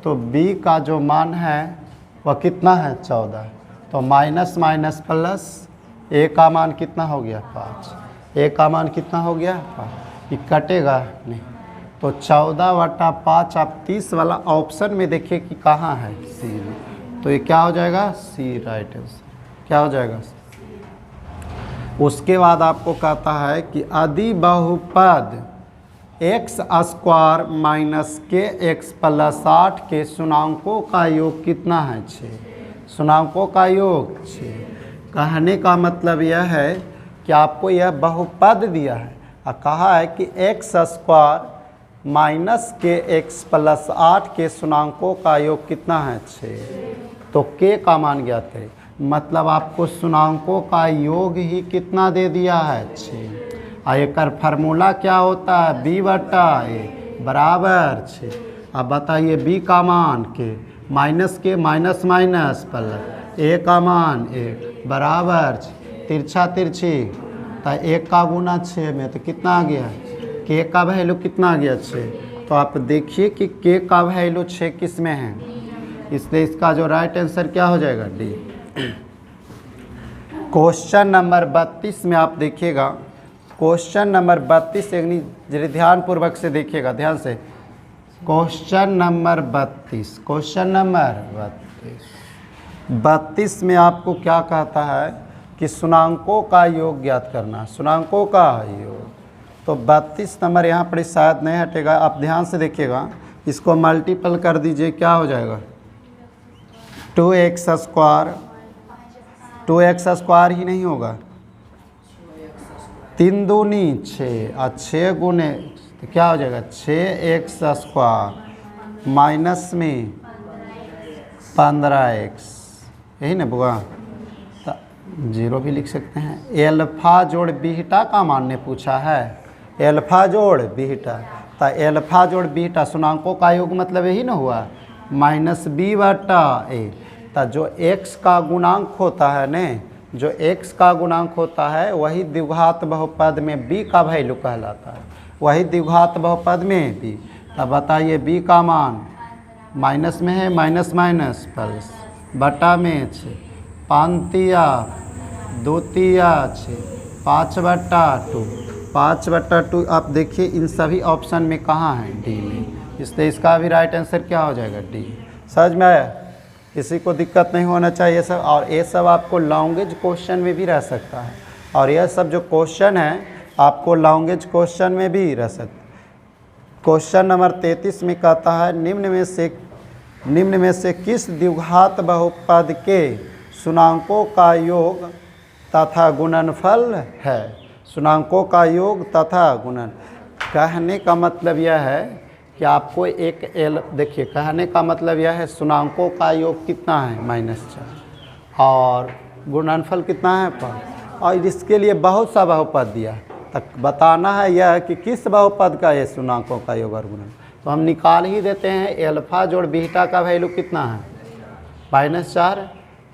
तो b का जो मान है वह कितना है? 14। तो माइनस माइनस प्लस a का मान कितना हो गया? 5। a का मान कितना हो गया? 5। ये कटेगा नहीं, तो 14/5 आप 30 वाला ऑप्शन में देखिए कि कहाँ है? सी में। तो ये क्या हो जाएगा? सी राइट आंसर। क्या हो जाएगा? उसके बाद आपको कहता है कि यदि बहुपद x² - kx + 8 के शुन्याङ्कों का योग कितना है? 6। शुन्याङ्कों का योग 6। कहने का मतलब यह है कि आपको यह बहुपद दिया है और कहा है कि x² - kx + 8 के शुन्याङ्कों का योग कितना है? 6। तो k का मान ज्ञात है, मतलब आपको शुन्याङ्कों का योग ही कितना दे दिया है? 6। और एक फार्मूला क्या होता है? b/a बराबर 6। अब बताइए b का मान के माइनस के माइनस माइनस प्लस a का मान 1 बराबर 6। तिरछा तिरछी, तो 1 का गुना 6 में तो कितना आ गया? k का वैल्यू कितना आ गया? 6। तो आप देखिए कि k का वैल्यू 6 किस में है, इसलिए इसका जो राइट आंसर क्या हो जाएगा? डी। क्वेश्चन नंबर 32 में आप देखिएगा, क्वेश्चन नंबर 32 जरा ध्यानपूर्वक से देखिएगा, ध्यान से। क्वेश्चन नंबर 32 में आपको क्या कहता है कि शुन्याङ्कों का योग ज्ञात करना। शुन्याङ्कों का योग, तो 32 नंबर यहाँ पर शायद नहीं हटेगा, आप ध्यान से देखिएगा। इसको मल्टीपल कर दीजिए, क्या हो जाएगा? 2x² ही नहीं होगा, 3 दूनी 6 और 6 गुने तो क्या हो जाएगा? 6x² माइनस में 15x, यही ना बुआ? तो 0 भी लिख सकते हैं। एल्फा जोड़ बीटा का मान ने पूछा है, एल्फा जोड़ बीटा। तो एल्फा जोड़ बीटा शुन्याङ्कों का योग मतलब यही ना हुआ, -b/a। तो जो x का गुणांक होता है ने, जो x का गुणांक होता है वही द्विघात बहुपद में b का वैल्यू कहलाता है, वही द्विघात बहुपद में b। तब बताइए b का मान माइनस में है, माइनस माइनस प्लस बटा में 6, 5 2 6, 5/2, 5/2। आप देखिए इन सभी ऑप्शन में कहाँ है? डी में, इसलिए इसका भी राइट आंसर क्या हो जाएगा? डी। समझ में आया? किसी को दिक्कत नहीं होना चाहिए सब। और ये सब आपको लैंग्वेज क्वेश्चन में भी रह सकता है, और यह सब जो क्वेश्चन है आपको लैंग्वेज क्वेश्चन में भी रह सकता है। क्वेश्चन नंबर 33 में कहता है निम्न में से निम्न में से किस द्विघात बहुपद के शुन्याङ्कों का योग तथा गुणनफल है? शुन्याङ्कों का योग तथा गुणन। कहने का मतलब यह है कि आपको एक एल, देखिए कहने का मतलब यह है शुन्याङ्कों का योग कितना है -4 और गुणनफल कितना है 5, और इसके लिए बहुत सा बहुपद दिया, तक बताना है यह कि किस बहुपद का ये शुन्याङ्कों का योग और गुणन। तो हम निकाल ही देते हैं, एल्फा जोड़ बीटा का वैल्यू कितना है -4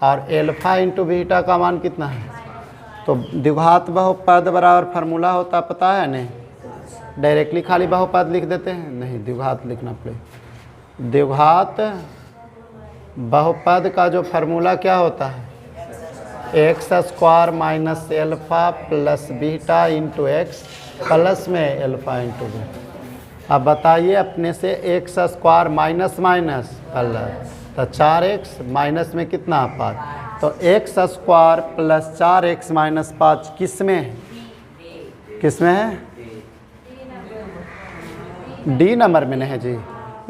और एल्फा इंटू बीटा का मान कितना है। तो द्विघात बहुपद बराबर फार्मूला होता पता है नहीं, डायरेक्टली खाली बहुपद लिख देते हैं, नहीं द्विघात लिखना पड़ेगा। द्विघात बहुपद का जो फार्मूला क्या होता है, x² minus alpha plus beta into x plus में एल्फा इंटू बीटा। अब बताइए अपने से x² माइनस माइनस प्लस, तो 4x माइनस में कितना 5, तो x² प्लस 4x माइनस 5 किस में है, किस में है, डी नंबर में नहीं जी,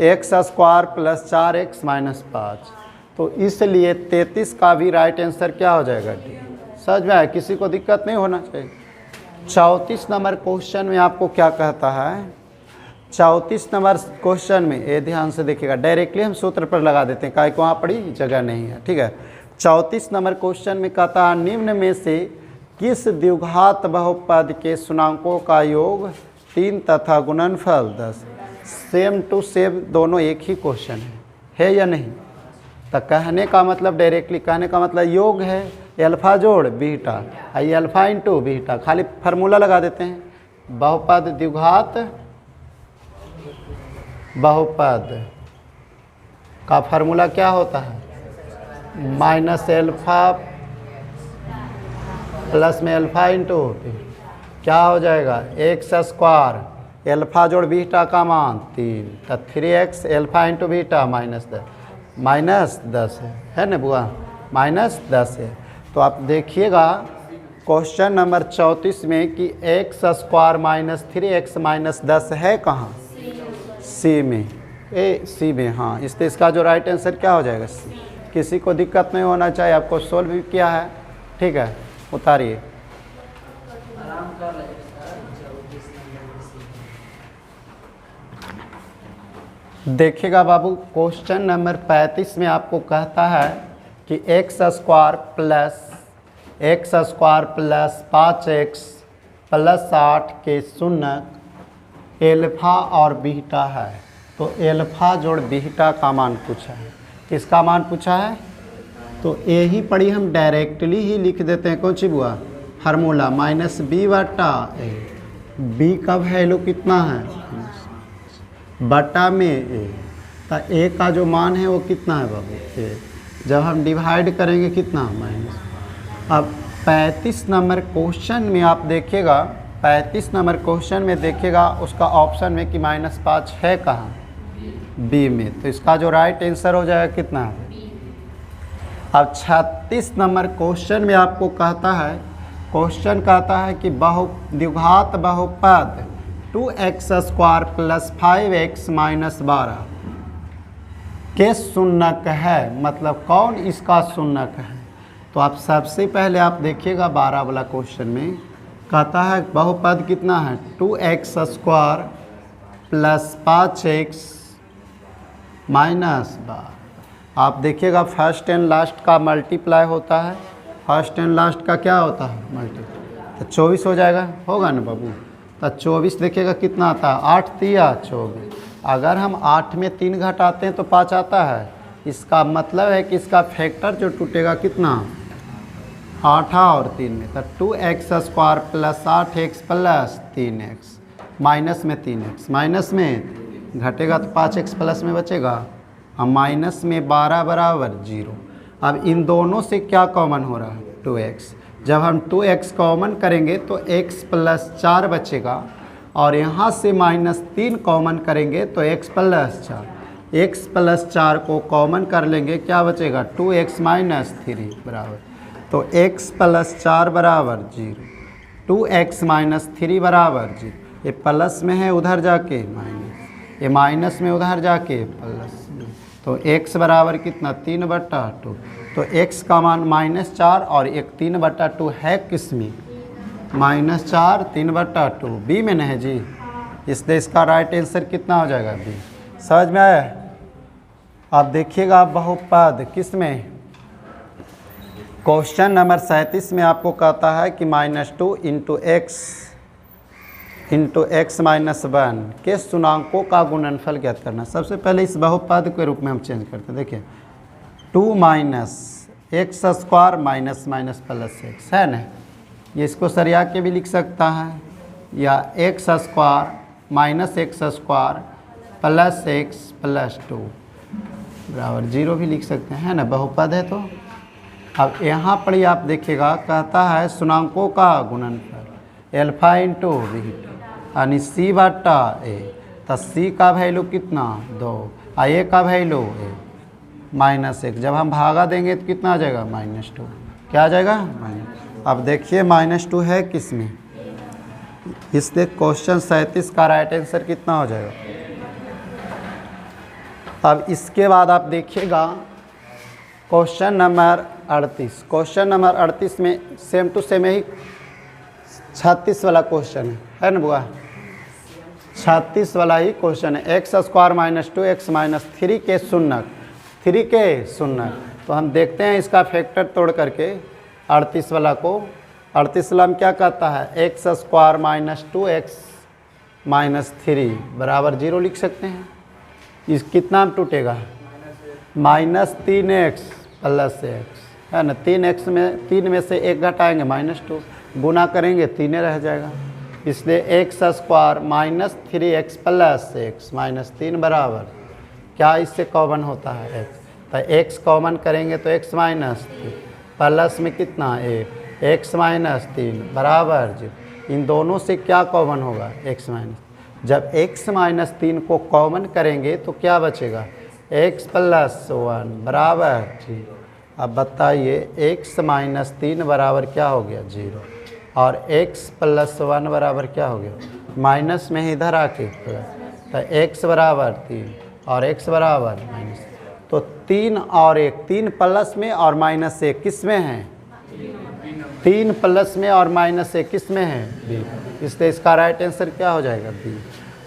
x² प्लस 4x माइनस 5। तो इसलिए 33 का भी राइट आंसर क्या हो जाएगा डी। समझ में आया, किसी को दिक्कत नहीं होना चाहिए। 34 नंबर क्वेश्चन में आपको क्या कहता है, 34 नंबर क्वेश्चन में ये ध्यान से देखिएगा, डायरेक्टली हम सूत्र पर लगा देते हैं, काहे को वहाँ पड़ी जगह नहीं है, ठीक है। 34 नंबर क्वेश्चन में कहता है निम्न में से किस द्विघात बहुपद के शुन्याङ्कों का योग 3 तथा गुणनफल 10। सेम टू सेम दोनों एक ही क्वेश्चन है या नहीं। तो कहने का मतलब डायरेक्टली कहने का मतलब योग है एल्फा जोड़ बीटा, आई एल्फा इंटू बीटा, खाली फार्मूला लगा देते हैं। बहुपद द्विघात बहुपद का फार्मूला क्या होता है, माइनस एल्फा प्लस में एल्फा इंटू क्या हो जाएगा x² एल्फा जोड़ बीटा का मान 3, तो 3x एल्फा इंटू बीटा -10 है ना बुआ, -10 है। तो आप देखिएगा क्वेश्चन नंबर 34 में कि x² माइनस 3x माइनस 10 है कहाँ, सी में, सी में, हाँ। इसलिए इसका जो राइट आंसर क्या हो जाएगा सी। किसी को दिक्कत नहीं होना चाहिए, आपको सोल्व भी किया है, ठीक है, उतारिए। देखिएगा बाबू क्वेश्चन नंबर 35 में आपको कहता है कि x² प्लस 5x प्लस 8 के शून्यक एल्फा और बीटा है। तो एल्फा जोड़ बीटा का मान पूछा है, किसका मान पूछा है, तो यही पढ़ी हम डायरेक्टली ही लिख देते हैं, कौन सी बुआ, फार्मूला -b/a, b का वैल्यू कितना है बटा में ए, तो ए का जो मान है वो कितना है बाबू ए, जब हम डिवाइड करेंगे कितना माइनस। अब 35 नंबर क्वेश्चन में आप देखिएगा, 35 नंबर क्वेश्चन में देखिएगा उसका ऑप्शन में कि -5 है कहाँ, बी में, तो इसका जो राइट आंसर हो जाएगा कितना है। अब 36 नंबर क्वेश्चन में आपको कहता है, क्वेश्चन कहता है कि द्विघात बहुपद 2x² प्लस 5x माइनस 12 के शून्यक है, मतलब कौन इसका शून्यक है। तो आप सबसे पहले आप देखिएगा 12 वाला क्वेश्चन में कहता है बहुपद कितना है 2x² प्लस 5x माइनस 12। आप देखिएगा फर्स्ट एंड लास्ट का मल्टीप्लाई होता है, फर्स्ट एंड लास्ट का क्या होता है मल्टीप्लाई, तो 24 हो जाएगा, होगा ना बाबू। तो 24 देखिएगा कितना आता है, 8 3 24। अगर हम 8 में 3 घटाते हैं तो 5 आता है, इसका मतलब है कि इसका फैक्टर जो टूटेगा कितना 8 और 3 में, तो 2x² plus 8x plus 3x minus में 3x, माइनस में घटेगा तो 5x प्लस में बचेगा, और माइनस में 12 बराबर 0। अब इन दोनों से क्या कॉमन हो रहा है 2x, जब हम 2x कॉमन करेंगे तो x प्लस 4 बचेगा, और यहाँ से -3 कॉमन करेंगे तो x प्लस 4, x प्लस 4 को कॉमन कर लेंगे क्या बचेगा 2x माइनस 3 बराबर, तो x प्लस 4 बराबर 0, 2x माइनस 3 बराबर 0। ये प्लस में है उधर जाके माइनस, ये माइनस में उधर जाके प्लस, तो x बराबर कितना 3/2। तो x का मान -4 और एक 3/2 है किस में, -4 3/2 बी में नहीं जी, इसलिए इसका राइट आंसर कितना हो जाएगा बी। समझ में आया। आप देखिएगा बहुपद किस में, क्वेश्चन नंबर 37 में आपको कहता है कि -2 इंटू एक्स -1 के शुन्याङ्कों का गुणनफल ज्ञात करना। सबसे पहले इस बहुपद के रूप में हम चेंज करते हैं। देखिए 2 - x² minus minus plus x है ना, ये इसको सरिया के भी लिख सकता है, या x² minus x² plus x plus 2 बराबर 0 भी लिख सकते हैं, है ना, बहुपद है। तो अब यहाँ पर ही आप देखिएगा कहता है शुन्याङ्कों का गुणनफल एल्फा इंटू बीटा यानी c/a, तो c का वैल्यू कितना 2 और a का वैल्यू -1। जब हम भागा देंगे तो कितना आ जाएगा -2, क्या आ जाएगा माइनस। अब देखिए -2 है किस में, इसलिए क्वेश्चन 37 का राइट आंसर कितना हो जाएगा। अब इसके बाद आप देखिएगा क्वेश्चन नंबर 38। क्वेश्चन नंबर 38 में सेम टू सेम ही 36 वाला क्वेश्चन है ना बुआ, 36 वाला ही क्वेश्चन है। x² - 2x - 3 के शून्यक। तो हम देखते हैं इसका फैक्टर तोड़ करके 38 वाला को। 38 वाला में क्या कहता है, x² - 2x - 3 बराबर 0 लिख सकते हैं। इस कितना में टूटेगा, -3x प्लस x है ना, 3 में से 1 घटाएंगे -2, गुना करेंगे 3 रह जाएगा, इसलिए x² - 3x प्लस x -3 बराबर क्या इससे कॉमन होता है x, तो x कॉमन करेंगे तो x -3 प्लस में कितना x -3 बराबर 0। इन दोनों से क्या कॉमन होगा x जब x -3 को कॉमन करेंगे तो क्या बचेगा x + 1 बराबर 3। अब बताइए x -3 बराबर क्या हो गया 0 और x + 1 बराबर क्या हो गया, माइनस में ही इधर आके तो x बराबर 3 और x बराबर -, तो 3 और 1, 3 प्लस में और -1 किस में है, 3 प्लस में और -1 किस में है बी, इसलिए इसका राइट आंसर क्या हो जाएगा बी।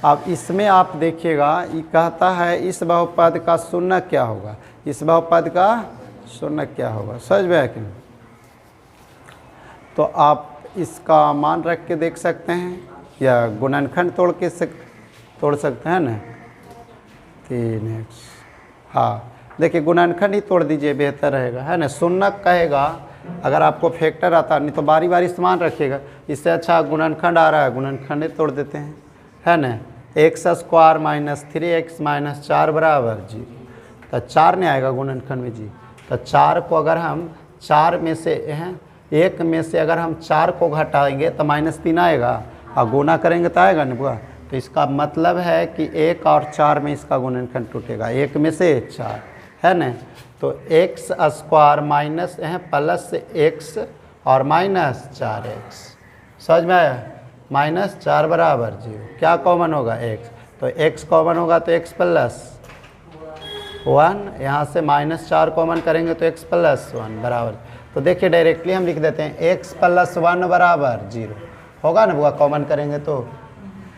अब इसमें आप देखिएगा ये कहता है इस बहुपद का शून्यक क्या होगा, इस बहुपद का शून्यक क्या होगा, समझ में आया कि नहीं। तो आप इसका मान रख के देख सकते हैं या गुणनखंड तोड़ सकते हैं ना, 3x। हाँ देखिए गुणनखंड ही तोड़ दीजिए बेहतर रहेगा, है ना। शून्यक कहेगा अगर आपको फैक्टर आता नहीं तो बारी बारी समान रखिएगा, इससे अच्छा गुणनखंड आ रहा है गुणनखंड ही तोड़ देते हैं, है ना। x² - 3x - 4 बराबर 0, तो 4 नहीं आएगा गुणनखंड में जी, तो 4 को अगर हम 4 में से 1 में से अगर हम 4 को घटाएंगे तो -3 आएगा और गुना करेंगे तो आएगा ना बुआ। तो इसका मतलब है कि 1 और 4 में इसका गुणनखंड टूटेगा, 1 में से 4 है ना। तो x² माइनस प्लस x और -4x, समझ में आया, -4 बराबर 0, क्या कॉमन होगा x, तो x कॉमन होगा तो x + 1, यहाँ से -4 कॉमन करेंगे तो x + 1 बराबर। तो देखिए डायरेक्टली हम लिख देते हैं x + 1 बराबर 0 होगा ना बुआ, कॉमन करेंगे तो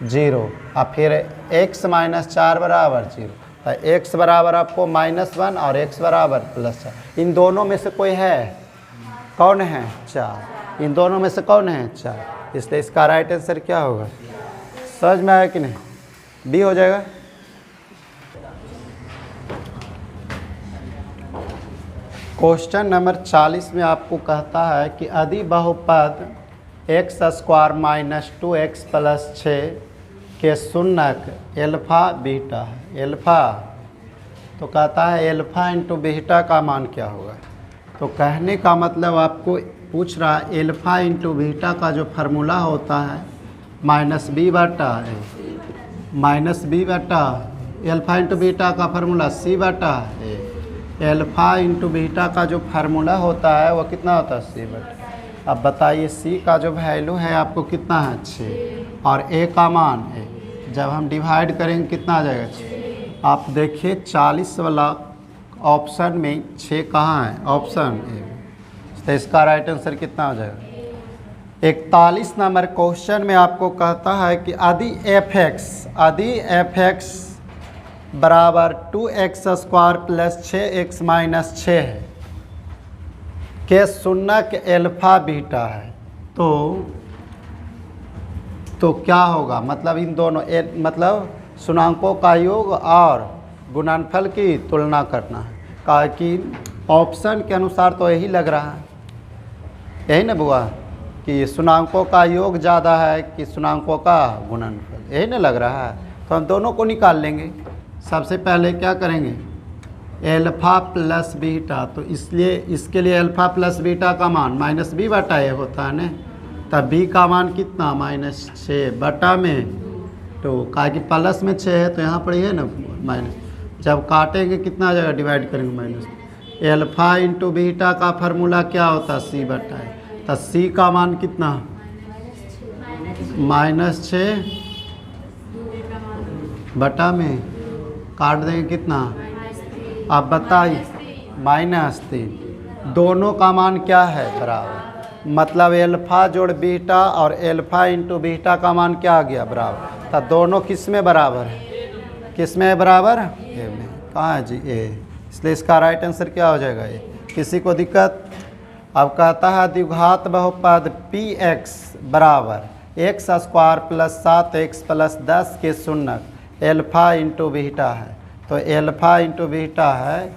0 और फिर x - 4 बराबर 0, तो x बराबर आपको -1 और x बराबर +4, इन दोनों में से कोई है, कौन है 4, इन दोनों में से कौन है 4, इसलिए इसका राइट आंसर क्या होगा, समझ में आया कि नहीं, बी हो जाएगा। क्वेश्चन नंबर 40 में आपको कहता है कि यदि बहुपद x² - 2x + 6 के शून्यक एल्फा बीटा है, एल्फा तो कहता है एल्फा इंटू बीटा का मान क्या होगा। तो कहने का मतलब आपको पूछ रहा है एल्फा इंटू बीटा का जो फार्मूला होता है -b/a, -b/, alpha into beta का formula c/a, alpha into beta का जो फार्मूला होता है वो कितना होता है c/। अब बताइए c का जो वैल्यू है आपको कितना है 6 और a का मान है, जब हम डिवाइड करेंगे कितना आ जाएगा 6। आप देखिए 40 वाला ऑप्शन में 6 कहाँ है, ऑप्शन ए। तो इसका राइट आंसर कितना हो जाएगा? 41 नंबर क्वेश्चन में आपको कहता है कि यदि एफ एक्स बराबर 2x² प्लस 6x माइनस 6 है के शून्यक एल्फा बीटा है तो क्या होगा? मतलब इन दोनों मतलब शुन्याङ्कों का योग और गुणनफल की तुलना करना है। कहा कि ऑप्शन के अनुसार तो यही लग रहा है, यही ना बुआ, कि शुन्याङ्कों का योग ज़्यादा है कि शुन्याङ्कों का गुणनफल, यही ना लग रहा है। तो हम दोनों को निकाल लेंगे। सबसे पहले क्या करेंगे? एल्फ़ा प्लस बीटा, तो इसलिए इसके लिए एल्फ़ा प्लस बीटा का मान माइनस बी बटा ए होता है ना। तब बी का मान कितना? -6 बटा में तो कहा कि प्लस में 6 है तो यहाँ पर ये ना माइनस, जब काटेंगे कितना आ जाएगा? डिवाइड करेंगे माइनस। एल्फ़ा इंटू बीटा का फार्मूला क्या होता है? सी बटा है। तो सी का मान कितना? -6 बटा में काट देंगे कितना? आप बताइए, -3। दोनों का मान क्या है? बराबर। मतलब एल्फ़ा जोड़ बीटा और एल्फ़ा इंटू बीटा का मान क्या आ गया? बराबर। तो दोनों किस में बराबर है? किस में है बराबर? ए में। कहाँ है जी? ए। इसलिए इसका राइट आंसर क्या हो जाएगा? ए। किसी को दिक्कत? अब कहता है द्विघात बहुपद px बराबर x² प्लस 7x प्लस 10 के शून्यक एल्फ़ा इंटू बीटा है। तो एल्फ़ा इंटू बीटा है,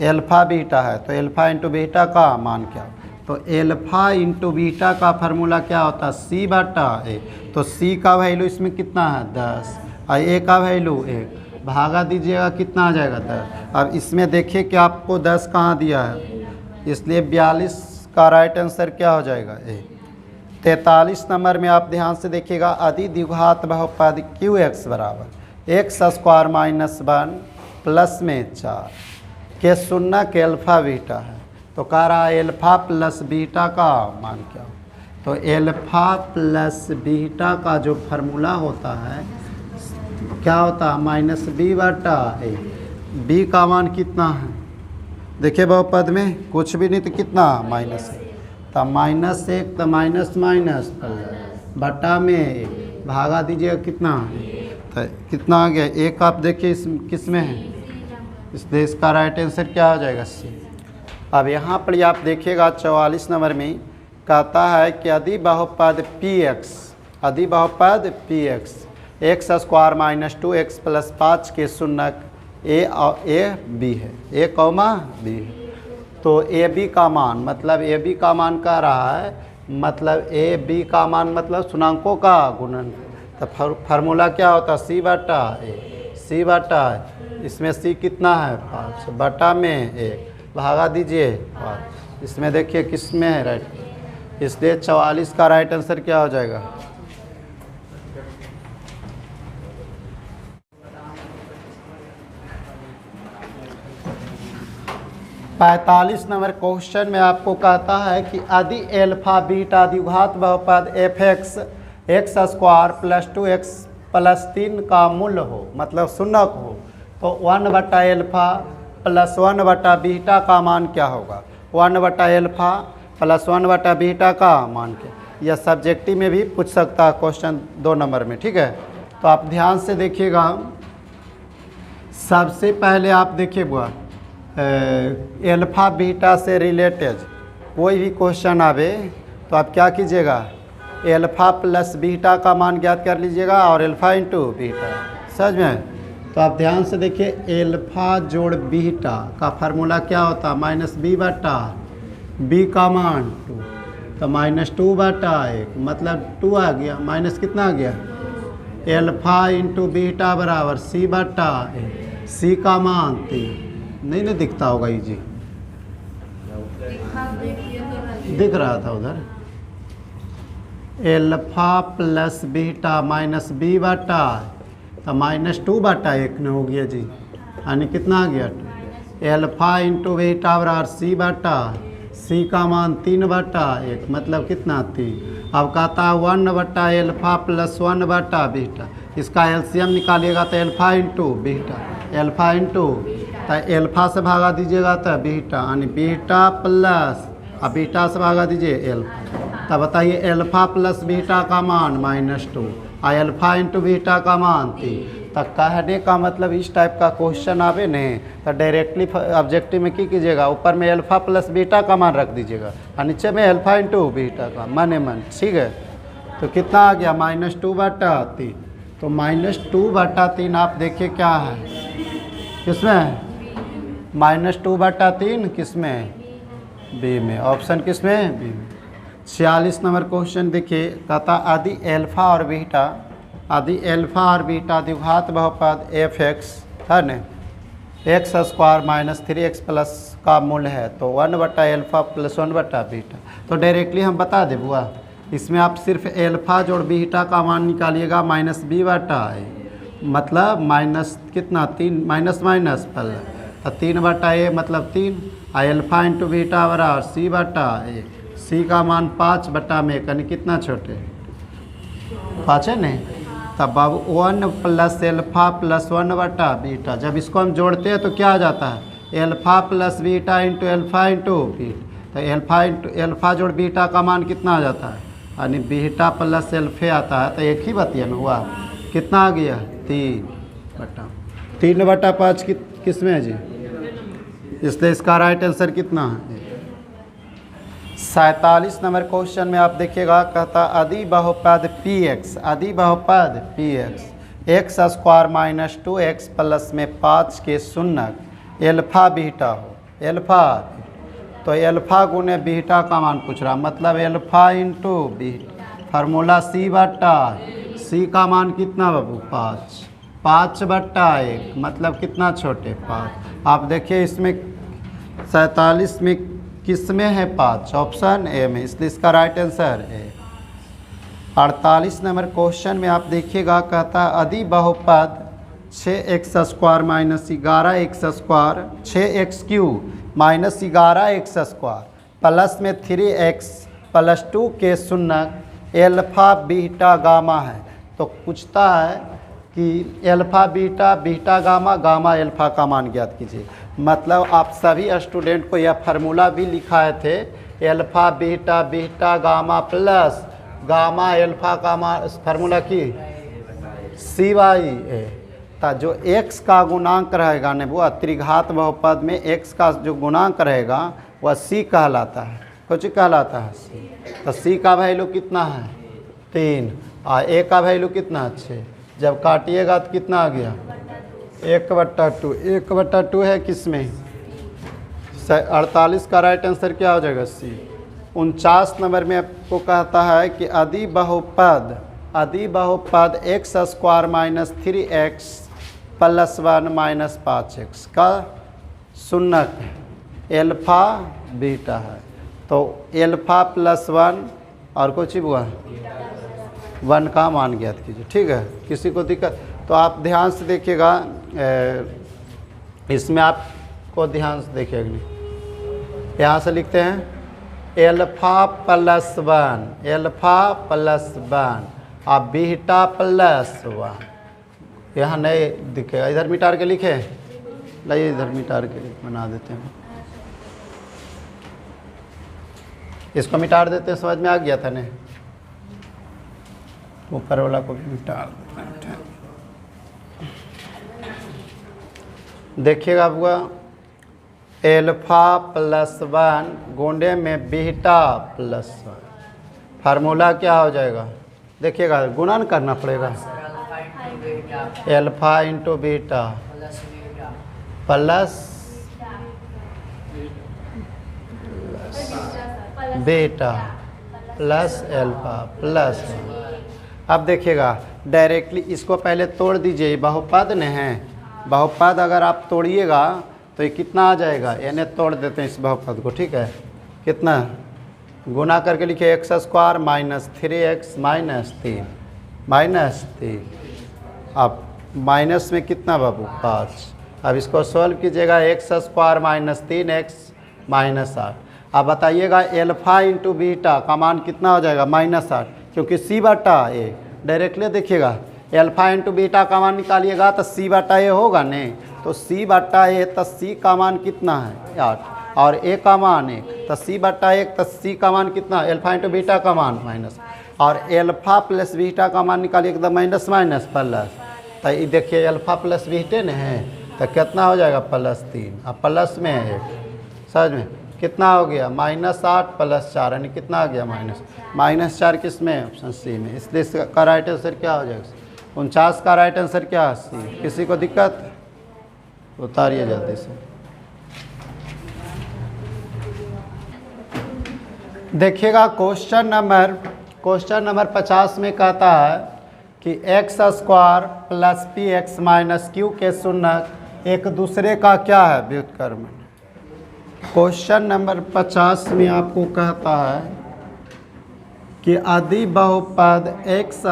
एल्फ़ा बीटा है, तो एल्फ़ा इंटू बीटा का मान क्या? तो एल्फ़ा इंटू बीटा का फार्मूला क्या होता है? सी बटा ए। तो सी का वैल्यू इसमें कितना है? 10 और ए का वैल्यू 1, भागा दीजिएगा कितना आ जाएगा? 10। अब इसमें देखिए कि आपको 10 कहाँ दिया है, इसलिए 42 का राइट आंसर क्या हो जाएगा? ए। 43 नंबर में आप ध्यान से देखिएगा, यदि द्विघात बहुपद qx बराबर x² माइनस 1 प्लस में 4 के शून्यक एल्फ़ा बीटा है, तो कह रहा है एल्फ़ा प्लस बीटा का मान क्या हो? तो एल्फ़ा प्लस बीटा का जो फार्मूला होता है क्या होता है? -b बटा ए। b का मान कितना है? देखिए बहुपद में कुछ भी नहीं तो कितना? माइनस है। तो -1 तो माइनस माइनस बटा में भागा दीजिएगा कितना? तो कितना आ गया? एक। आप देखिए इस किस में है, इसलिए इसका राइट आंसर क्या हो जाएगा? सी। अब यहाँ पर आप देखिएगा 44 नंबर में कहता है कि यदि बहुपद px x² minus 2x plus 5 के शून्यक ए बी है, ए कौमा बी है, तो ए बी का मान मतलब ए बी का मान कह रहा है, मतलब ए बी का मान मतलब शुन्याङ्कों का गुणन। तो फार्मूला क्या होता है? सी बटा ए। सी बटा इसमें सी कितना है? 5 बटा में 1, भागा दीजिए 5। इसमें देखिए किस में है राइट, इसलिए 44 का राइट आंसर क्या हो जाएगा? पैंतालीस नंबर क्वेश्चन में आपको कहता है कि यदि एल्फ़ा बीटा द्विघात बहुपद f(x) x² plus 2x plus 3 का मूल्य हो, मतलब शून्यक हो, तो 1 बटा एल्फ़ा प्लस 1 बटा बीटा का मान क्या होगा? 1 बटा एल्फ़ा प्लस 1 बटा बीटा का मान क्या? यह सब्जेक्टिव में भी पूछ सकता है क्वेश्चन 2 नंबर में, ठीक है। तो आप ध्यान से देखिएगा, सबसे पहले आप देखिए बुआ एल्फ़ा बीटा से रिलेटेड कोई भी क्वेश्चन आवे तो आप क्या कीजिएगा? एल्फ़ा प्लस बीटा का मान ज्ञात कर लीजिएगा और एल्फ़ा इंटू बीटा, समझ में। तो आप ध्यान से देखिए, एल्फ़ा जोड़ बीटा का फार्मूला क्या होता है? -b बटा b का मान 2, तो -2 बटा 1 मतलब 2 आ गया, माइनस कितना आ गया? एल्फ़ा इंटू बीटा बराबर c बटा a, c का मान 3। नहीं ना दिखता होगा ये जी, दिख रहा था उधर। Alpha plus beta minus b बटा, तो -2 बटा 1 ने हो गया जी, यानी कितना आ गया? एल्फ़ा इंटू बीटा बराबर c बटा, c का मान 3 बटा 1 मतलब कितना? 3। अब कहता है 1 बटा एल्फ़ा प्लस 1 बटा बीटा, इसका एलसीएम निकालिएगा तो alpha into beta, alpha into, तो तो एल्फा से भागा दीजिएगा तो बीटा, यानी बीटा प्लस, अब बीटा से भागा दीजिए एल्फा। तब बताइए एल्फा प्लस बीटा का मान -2 और एल्फा इंटू बीटा का मान 3। तो कहने का मतलब इस टाइप का क्वेश्चन आवे नहीं तो डायरेक्टली ऑब्जेक्टिव में की कीजिएगा, ऊपर में एल्फा प्लस बीटा का मान रख दीजिएगा और नीचे में एल्फा इंटू बीटा का मन मन। ठीक है, तो कितना आ गया -2/3। तो -2/3 आप देखिए क्या है, किसमें -2/3 किसमें, बी में। ऑप्शन किसमें, बी में। 46 नंबर क्वेश्चन देखिए, कहता यदि एल्फा और बीटा, यदि एल्फा और बीटा द्विघात बहुपद f(x) है न x² - 3x प्लस का मूल्य है तो 1/α प्लस 1/बीटा। तो डायरेक्टली हम बता दे बुआ, इसमें आप सिर्फ एल्फा जोड़ बीटा का मान निकालिएगा -b/a, मतलब माइनस कितना 3 माइनस माइनस पल 3/a मतलब 3, और एल्फा इंटू बीटा बराबर c/a, c का मान 5/में, यानी कितना छोटे 5 है नहीं। तब बाबू 1 प्लस एल्फा प्लस 1/बीटा, जब इसको हम जोड़ते हैं तो क्या आ जाता है, alpha plus beta into alpha into beta. तो एल्फा इंटू एल्फा जोड़ बीटा का मान कितना आ जाता है, यानी बीटा प्लस एल्फे आता है। तो एक ही बतिया में हुआ, कितना आ गया 3/5 किस में है जी, इसलिए इसका राइट आंसर कितना है। 47 नंबर क्वेश्चन में आप देखिएगा, कहता यदि बहुपद px, यदि बहुपद px x² - 2x प्लस में 5 के शून्यक एल्फा बीटा हो, एल्फा तो एल्फा गुने बीटा का मान पूछ रहा, मतलब alpha into beta, formula c का मान कितना बाबू 5/1, मतलब कितना छोटे 5। आप देखिए इसमें 47 में किस में है 5, ऑप्शन ए में, इसलिए इसका राइट आंसर है। 48 नंबर क्वेश्चन में आप देखिएगा, कहता यदि बहुपद 6x² - 11x² 6x³ - 11x² plus में 3x प्लस 2 के शून्यक एल्फा बीटा गामा है। तो पूछता है कि alpha beta, beta gamma, gamma alpha का मान ज्ञात कीजिए। मतलब आप सभी स्टूडेंट को यह फार्मूला भी लिखाए थे, alpha beta, beta gamma plus gamma alpha का मान, फार्मूला की c/a। था जो x का गुणांक रहेगा ने वो त्रिघात बहुपद में x का जो गुणांक रहेगा वह c कहलाता है। कुछ कहलाता है c। तो c का वैल्यू कितना है 3 और a का वैल्यू कितना 6। जब काटिएगा तो कितना आ गया 1/2। 1/2 है किसमें 48 का राइट आंसर क्या हो जाएगा सी। 49 नंबर में आपको कहता है कि यदि बहुपद x² - 3x + 1 - 5x का शून्यक एल्फा बीटा है। तो एल्फा प्लस 1 और कुछ ही हुआ 1 का मान ज्ञात कीजिए। ठीक है, किसी को दिक्कत तो आप ध्यान से देखिएगा, इसमें आपको ध्यान से देखिएगा। यहाँ से लिखते हैं एल्फा प्लस 1, एल्फा प्लस 1 और बीटा प्लस 1। यहाँ नहीं दिखेगा, इधर मिटार के लिखे, लाइए इधर मिटार के बना देते हैं, इसको मिटार देते हैं। समझ में आ गया था नहीं, ऊपर वाला को भी मिटार देते हैं। देखिएगा बुआ एल्फा प्लस 1 गोंडे में बीटा प्लस 1, फार्मूला क्या हो जाएगा देखिएगा, गुणन करना पड़ेगा। Alpha into beta plus beta plus alpha plus. अब देखिएगा डायरेक्टली इसको पहले तोड़ दीजिए, बहुपद ने है, बहुपद अगर आप तोड़िएगा तो ये कितना आ जाएगा, यानी तोड़ देते हैं इस बहुपद को। ठीक है, कितना गुना करके लिखिए x² - 3x - 3 अब माइनस में कितना बाबू 5। अब इसको सॉल्व कीजिएगा x² - 3x - 8। अब बताइएगा एल्फा इंटू बीटा का मान कितना हो जाएगा -8, क्योंकि c/a डायरेक्टली देखिएगा एल्फा इंटू बीटा का मान निकालिएगा तो c/a होगा नहीं, तो सी बटा ए तो सी का मान कितना है 8 और ए का मान 1, तो सी बटा 1 तो सी का मान कितना, अल्फा इंटू बीटा का मान माइनस, और अल्फा प्लस बीटा का मान निकालिए एकदम माइनस माइनस प्लस, तो ये देखिए अल्फा प्लस बीटे न है तो कितना हो जाएगा +3, अब प्लस में है 1, समझ में कितना हो गया -8 + 4 यानी कितना आ गया -4 किस में, ऑप्शन सी में। इसलिए इसका राइट आंसर क्या हो जाएगा 49 का राइट आंसर क्या है सी। किसी को दिक्कत उतारिए जल्दी से। देखिएगा क्वेश्चन नंबर 50 में कहता है कि x² + px - q के शून्यक एक दूसरे का क्या है व्युत्क्रम। क्वेश्चन नंबर 50 में आपको कहता है कि आदि बहुपद x²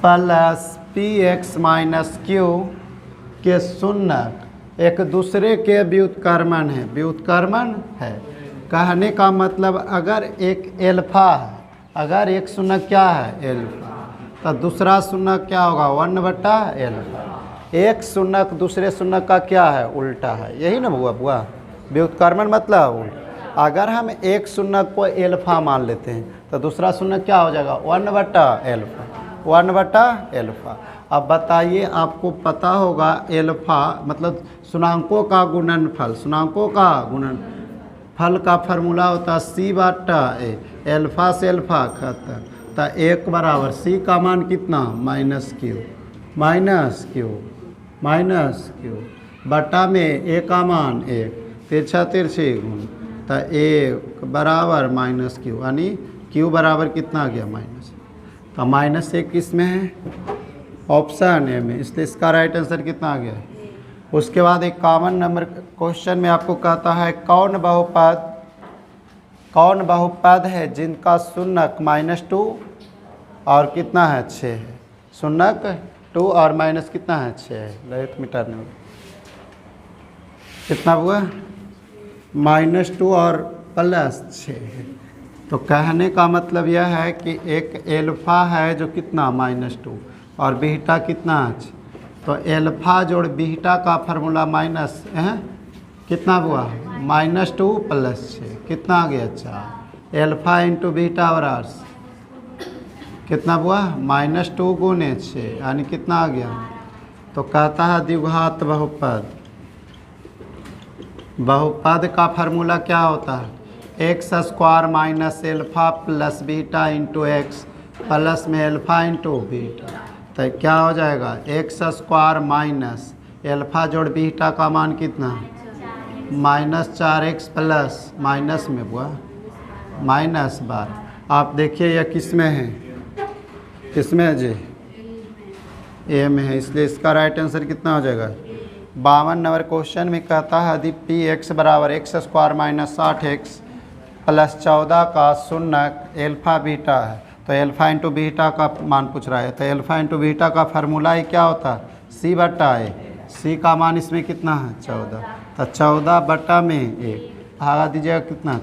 + px - q के शून्यक एक दूसरे के व्युत्क्रमण है। कहने का मतलब अगर एक एल्फा है, अगर एक शून्यक क्या है एल्फा, तो दूसरा शून्यक क्या होगा 1/एल्फा। एक शून्यक दूसरे शून्यक का क्या है उल्टा है, यही ना बुआ व्युत्क्रमण मतलब उल्टा। अगर हम एक शून्यक को एल्फा मान लेते हैं तो दूसरा शून्यक क्या हो जाएगा 1/एल्फा। अब बताइए, आपको पता होगा एल्फा मतलब शून्यकों का गुणनफल का फार्मूला होता है C/A, एल्फा से एल्फा खत्म, तो 1 बराबर सी का मान कितना -q बटा में ए का मान 1, तिरछी गुण, तो 1 बराबर -q यानी q बराबर कितना आ गया माइनस, तो -1 किस में है ऑप्शन ए में, इसलिए इसका राइट आंसर कितना आ गया। उसके बाद एक कॉमन नंबर क्वेश्चन में आपको कहता है कौन बहुपद है जिनका शून्यक -2 और कितना है 6 है, शून्यक 2 और माइनस कितना है 6 है, लेट मीटर ने कितना हुआ -2 और +6 है। तो कहने का मतलब यह है कि एक एल्फा है जो कितना -2 और बीटा कितना है, तो एल्फा जोड़ बीटा का फार्मूला माइनस है कितना हुआ -2 + 6 कितना आ गया 4, एल्फा इंटू बीटा बराबर कितना हुआ -2 गुने 6 यानी कितना आ गया। तो कहता है द्विघात बहुपद का फार्मूला क्या होता है x² - alpha + beta into x plus में एल्फा इंटू बीटा, तो क्या हो जाएगा x² - एल्फा जोड़ बीटा का मान कितना -4x प्लस माइनस में हुआ -12। आप देखिए यह किस में है, किसमें है जी ए में है, इसलिए इसका राइट आंसर कितना हो जाएगा 52 नंबर क्वेश्चन में कहता है यदि px बराबर x² - 8x + 14 का शून्यक एल्फा बीटा है, तो एल्फा इंटू बीटा का मान पूछ रहा है, तो एल्फा इंटू बीटा का फार्मूला ही क्या होता है C/A, सी का मान इसमें कितना है 14, तो 14 बटा में 1 भागा दीजिएगा कितना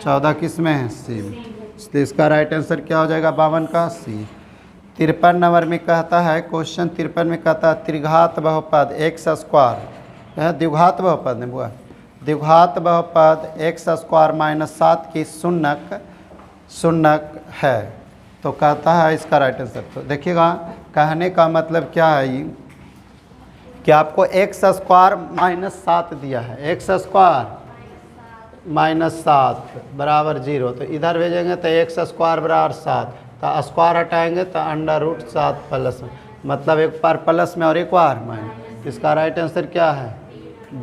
14 किस में है सी में, इसलिए इसका राइट आंसर क्या हो जाएगा 52 का सी। 53 नंबर में कहता है क्वेश्चन 53 में कहता है त्रिघात बहुपद x², यह द्विघात बहुपद है बुआ, द्विघात बहुपद x² - 7 की शून्यक है, तो कहता है इसका राइट आंसर। तो देखिएगा कहने का मतलब क्या है ये कि आपको x² - 7 दिया है, x² - 7 बराबर 0, तो इधर भेजेंगे तो x² बराबर 7, तो स्क्वायर हटाएंगे तो √7 प्लस, मतलब एक बार प्लस में और एक बार माइनस, इसका राइट आंसर क्या है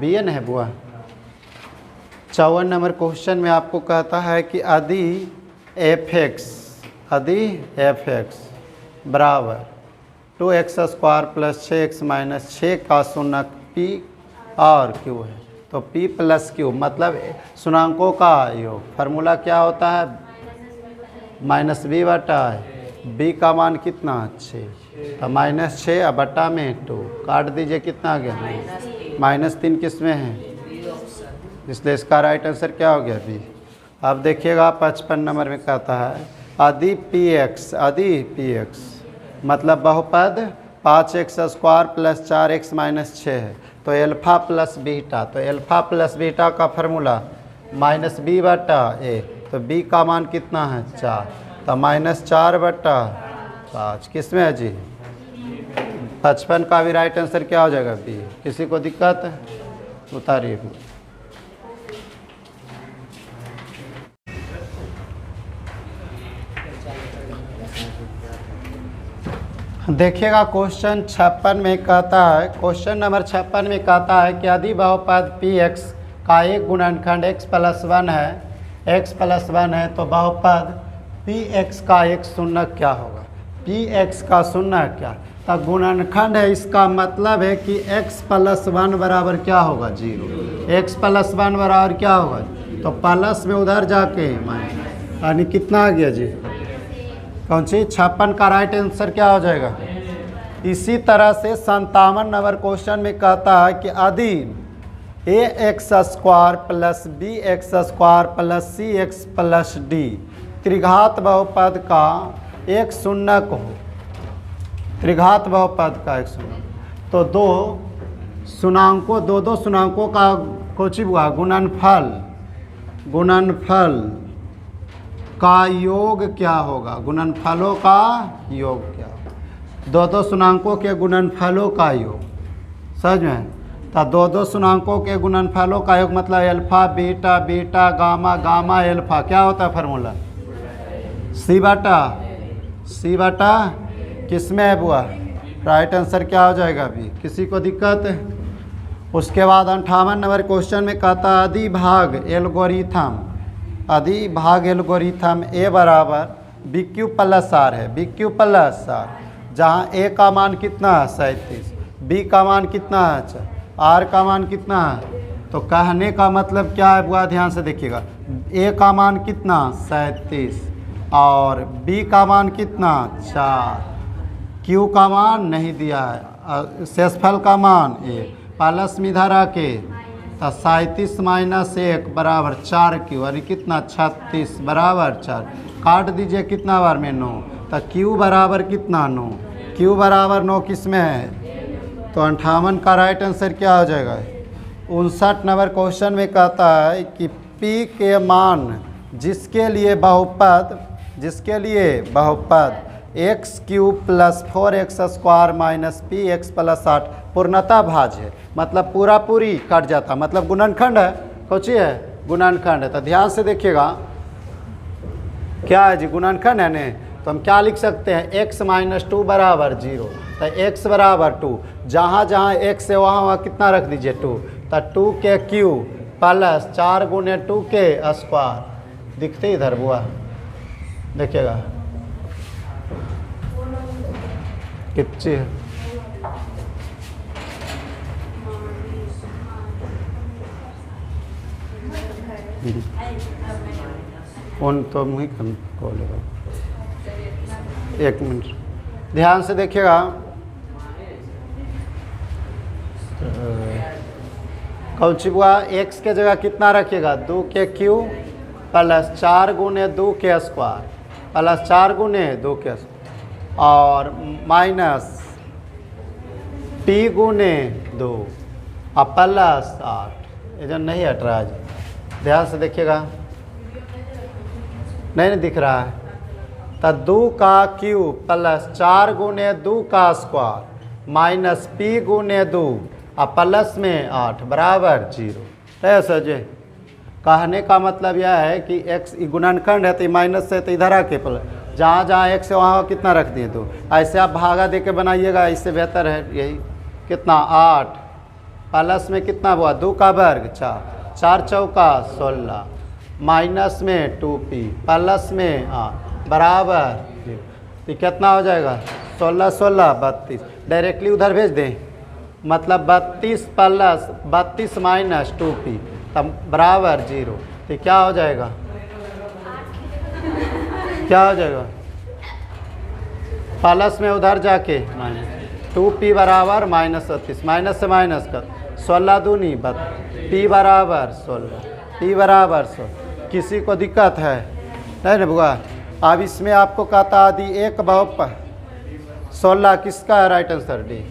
BN है बुआ। 54 नंबर क्वेश्चन में आपको कहता है कि यदि fx बराबर 2x² + 6x - 6 का शून्यक p और q है, तो p + q मतलब शून्यकों का योग, फार्मूला क्या होता है -b/b का मान कितना 6, तो -6 बटा में 2 काट दीजिए कितना आ गया -3 किस में है, इसलिए इसका राइट आंसर क्या हो गया बी। अब देखिएगा 55 नंबर में कहता है यदि px मतलब बहुपद 5x² प्लस 4x माइनस 6 है, तो एल्फ़ा प्लस बीटा, तो एल्फ़ा प्लस बीटा का फार्मूला -b/a, तो b का मान कितना है 4, तो -4/5 किस में है जी 55 का भी राइट आंसर क्या हो जाएगा बी। किसी को दिक्कत है उतारिए। देखिएगा क्वेश्चन 56 में कहता है, क्वेश्चन नंबर 56 में कहता है कि यदि बहुपद px का एक गुणनखंड x+1 है, तो बहुपद px का एक शून्यक क्या होगा। px का शून्यक क्या, तो गुणनखंड है, इसका मतलब है कि x+1 बराबर क्या होगा 0, x+1 बराबर क्या होगा, तो प्लस में उधर जाके यानी कितना आ गया जी, कौन सी 56 का राइट आंसर क्या हो जाएगा। इसी तरह से 57 नंबर क्वेश्चन में कहता है कि यदि ax² plus bx² plus cx plus d त्रिघात बहुपद का एक शून्यक हो, त्रिघात बहुपद का एक शून्यक, तो दो शून्यकों का कोची हुआ गुणनफल का योग क्या होगा, गुणनफलों का योग क्या होगा, दो शून्यकों के गुणनफलों का योग, समझ में। तो दो शून्यकों के गुणनफलों का योग मतलब alpha beta beta gamma gamma alpha क्या होता है फार्मूला सी बटा किस में है बुआ, राइट आंसर क्या हो जाएगा बी। किसी को दिक्कत है। उसके बाद 58 नंबर क्वेश्चन में कहता है अधि भाग एल्गोरिथम ए बराबर BQ प्लस आर है, BQ प्लस आर, जहाँ ए का मान कितना है 37, बी का मान कितना है, आर का मान कितना है, तो कहने का मतलब क्या है बुआ, ध्यान से देखिएगा। ए का मान कितना 37 और बी का मान कितना 4, क्यू का मान नहीं दिया है, शेषफल का मान ए, प्लस में इधर आके तो 37 माइनस 1 बराबर 4 क्यू, यानी कितना 36 बराबर 4, काट दीजिए कितना बार में 9, तो क्यू बराबर कितना 9, क्यू बराबर 9 किस में है, तो 58 का राइट आंसर क्या हो जाएगा। 59 नंबर क्वेश्चन में कहता है कि P के मान जिसके लिए बहुपद x³ plus 4x² minus px plus 8 पूर्णतः भाज्य है, मतलब पूरी कट जाता, मतलब गुणनखंड है, कोची है गुणनखंड है। तो ध्यान से देखिएगा क्या है जी, गुणनखंड है ने, तो हम क्या लिख सकते हैं x - 2 बराबर 0, तो x बराबर 2, जहाँ x है वहाँ कितना रख दीजिए 2, तो 2 के क्यू प्लस 4 गुने 2 के स्क्वायर, दिखते इधर बुआ देखिएगा कितनी है, उन तो मुझे बोलेगा, एक मिनट ध्यान से देखिएगा। कौची बुआ x के जगह कितना रखिएगा 2 के क्यू प्लस 4 गुने 2 के स्क्वायर प्लस 4 गुने 2 के स्क्वायर और माइनस p गुने 2 और प्लस 8, ये जो नहीं हट रहा है, ध्यान से देखिएगा, नहीं दिख रहा है, तो 2 का क्यू प्लस 4 गुने 2 का स्क्वायर माइनस p गुने 2 और प्लस में 8 बराबर 0। ऐसा जी कहने का मतलब यह है कि x गुणनखंड है तो माइनस से तो इधर आके प्लस, जहाँ x है वहाँ कितना रख दिए, तो ऐसे आप भागा दे के बनाइएगा, इससे बेहतर है यही। कितना 8 प्लस में कितना हुआ 2 का वर्ग 4, 4 चौका 16 माइनस में 2p प्लस में 8 बराबर 0, तो कितना हो जाएगा 16 16 32, डायरेक्टली उधर भेज दें, मतलब 32 प्लस 32 माइनस 2p तब बराबर 0, तो क्या हो जाएगा, क्या हो जाएगा प्लस में उधर जाके माइनस 2p बराबर -38, माइनस से माइनस कर 16 दूनी p बराबर 16, p बराबर 16। किसी को दिक्कत है नहीं ना बुआ। अब इसमें आपको कहता यदि एक बहुपद 16 किसका है राइट आंसर डी।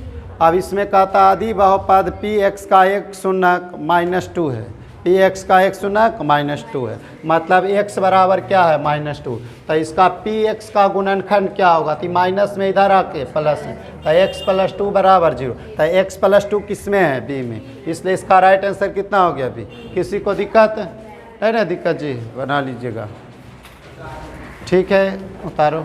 अब इसमें कहता आदि बहुपद पी एक्स का एक शून्यक -2 है, पी एक्स का एक शून्यक -2 है, मतलब x बराबर क्या है -2, तो इसका पी एक्स का गुणनखंड क्या होगा, तो माइनस में इधर आके प्लस में, तो x + 2 = 0, तो x + 2 किस में है बी में, इसलिए इसका राइट आंसर कितना हो गया बी। किसी को दिक्कत है ना, दिक्कत जी बना लीजिएगा, ठीक है उतारो।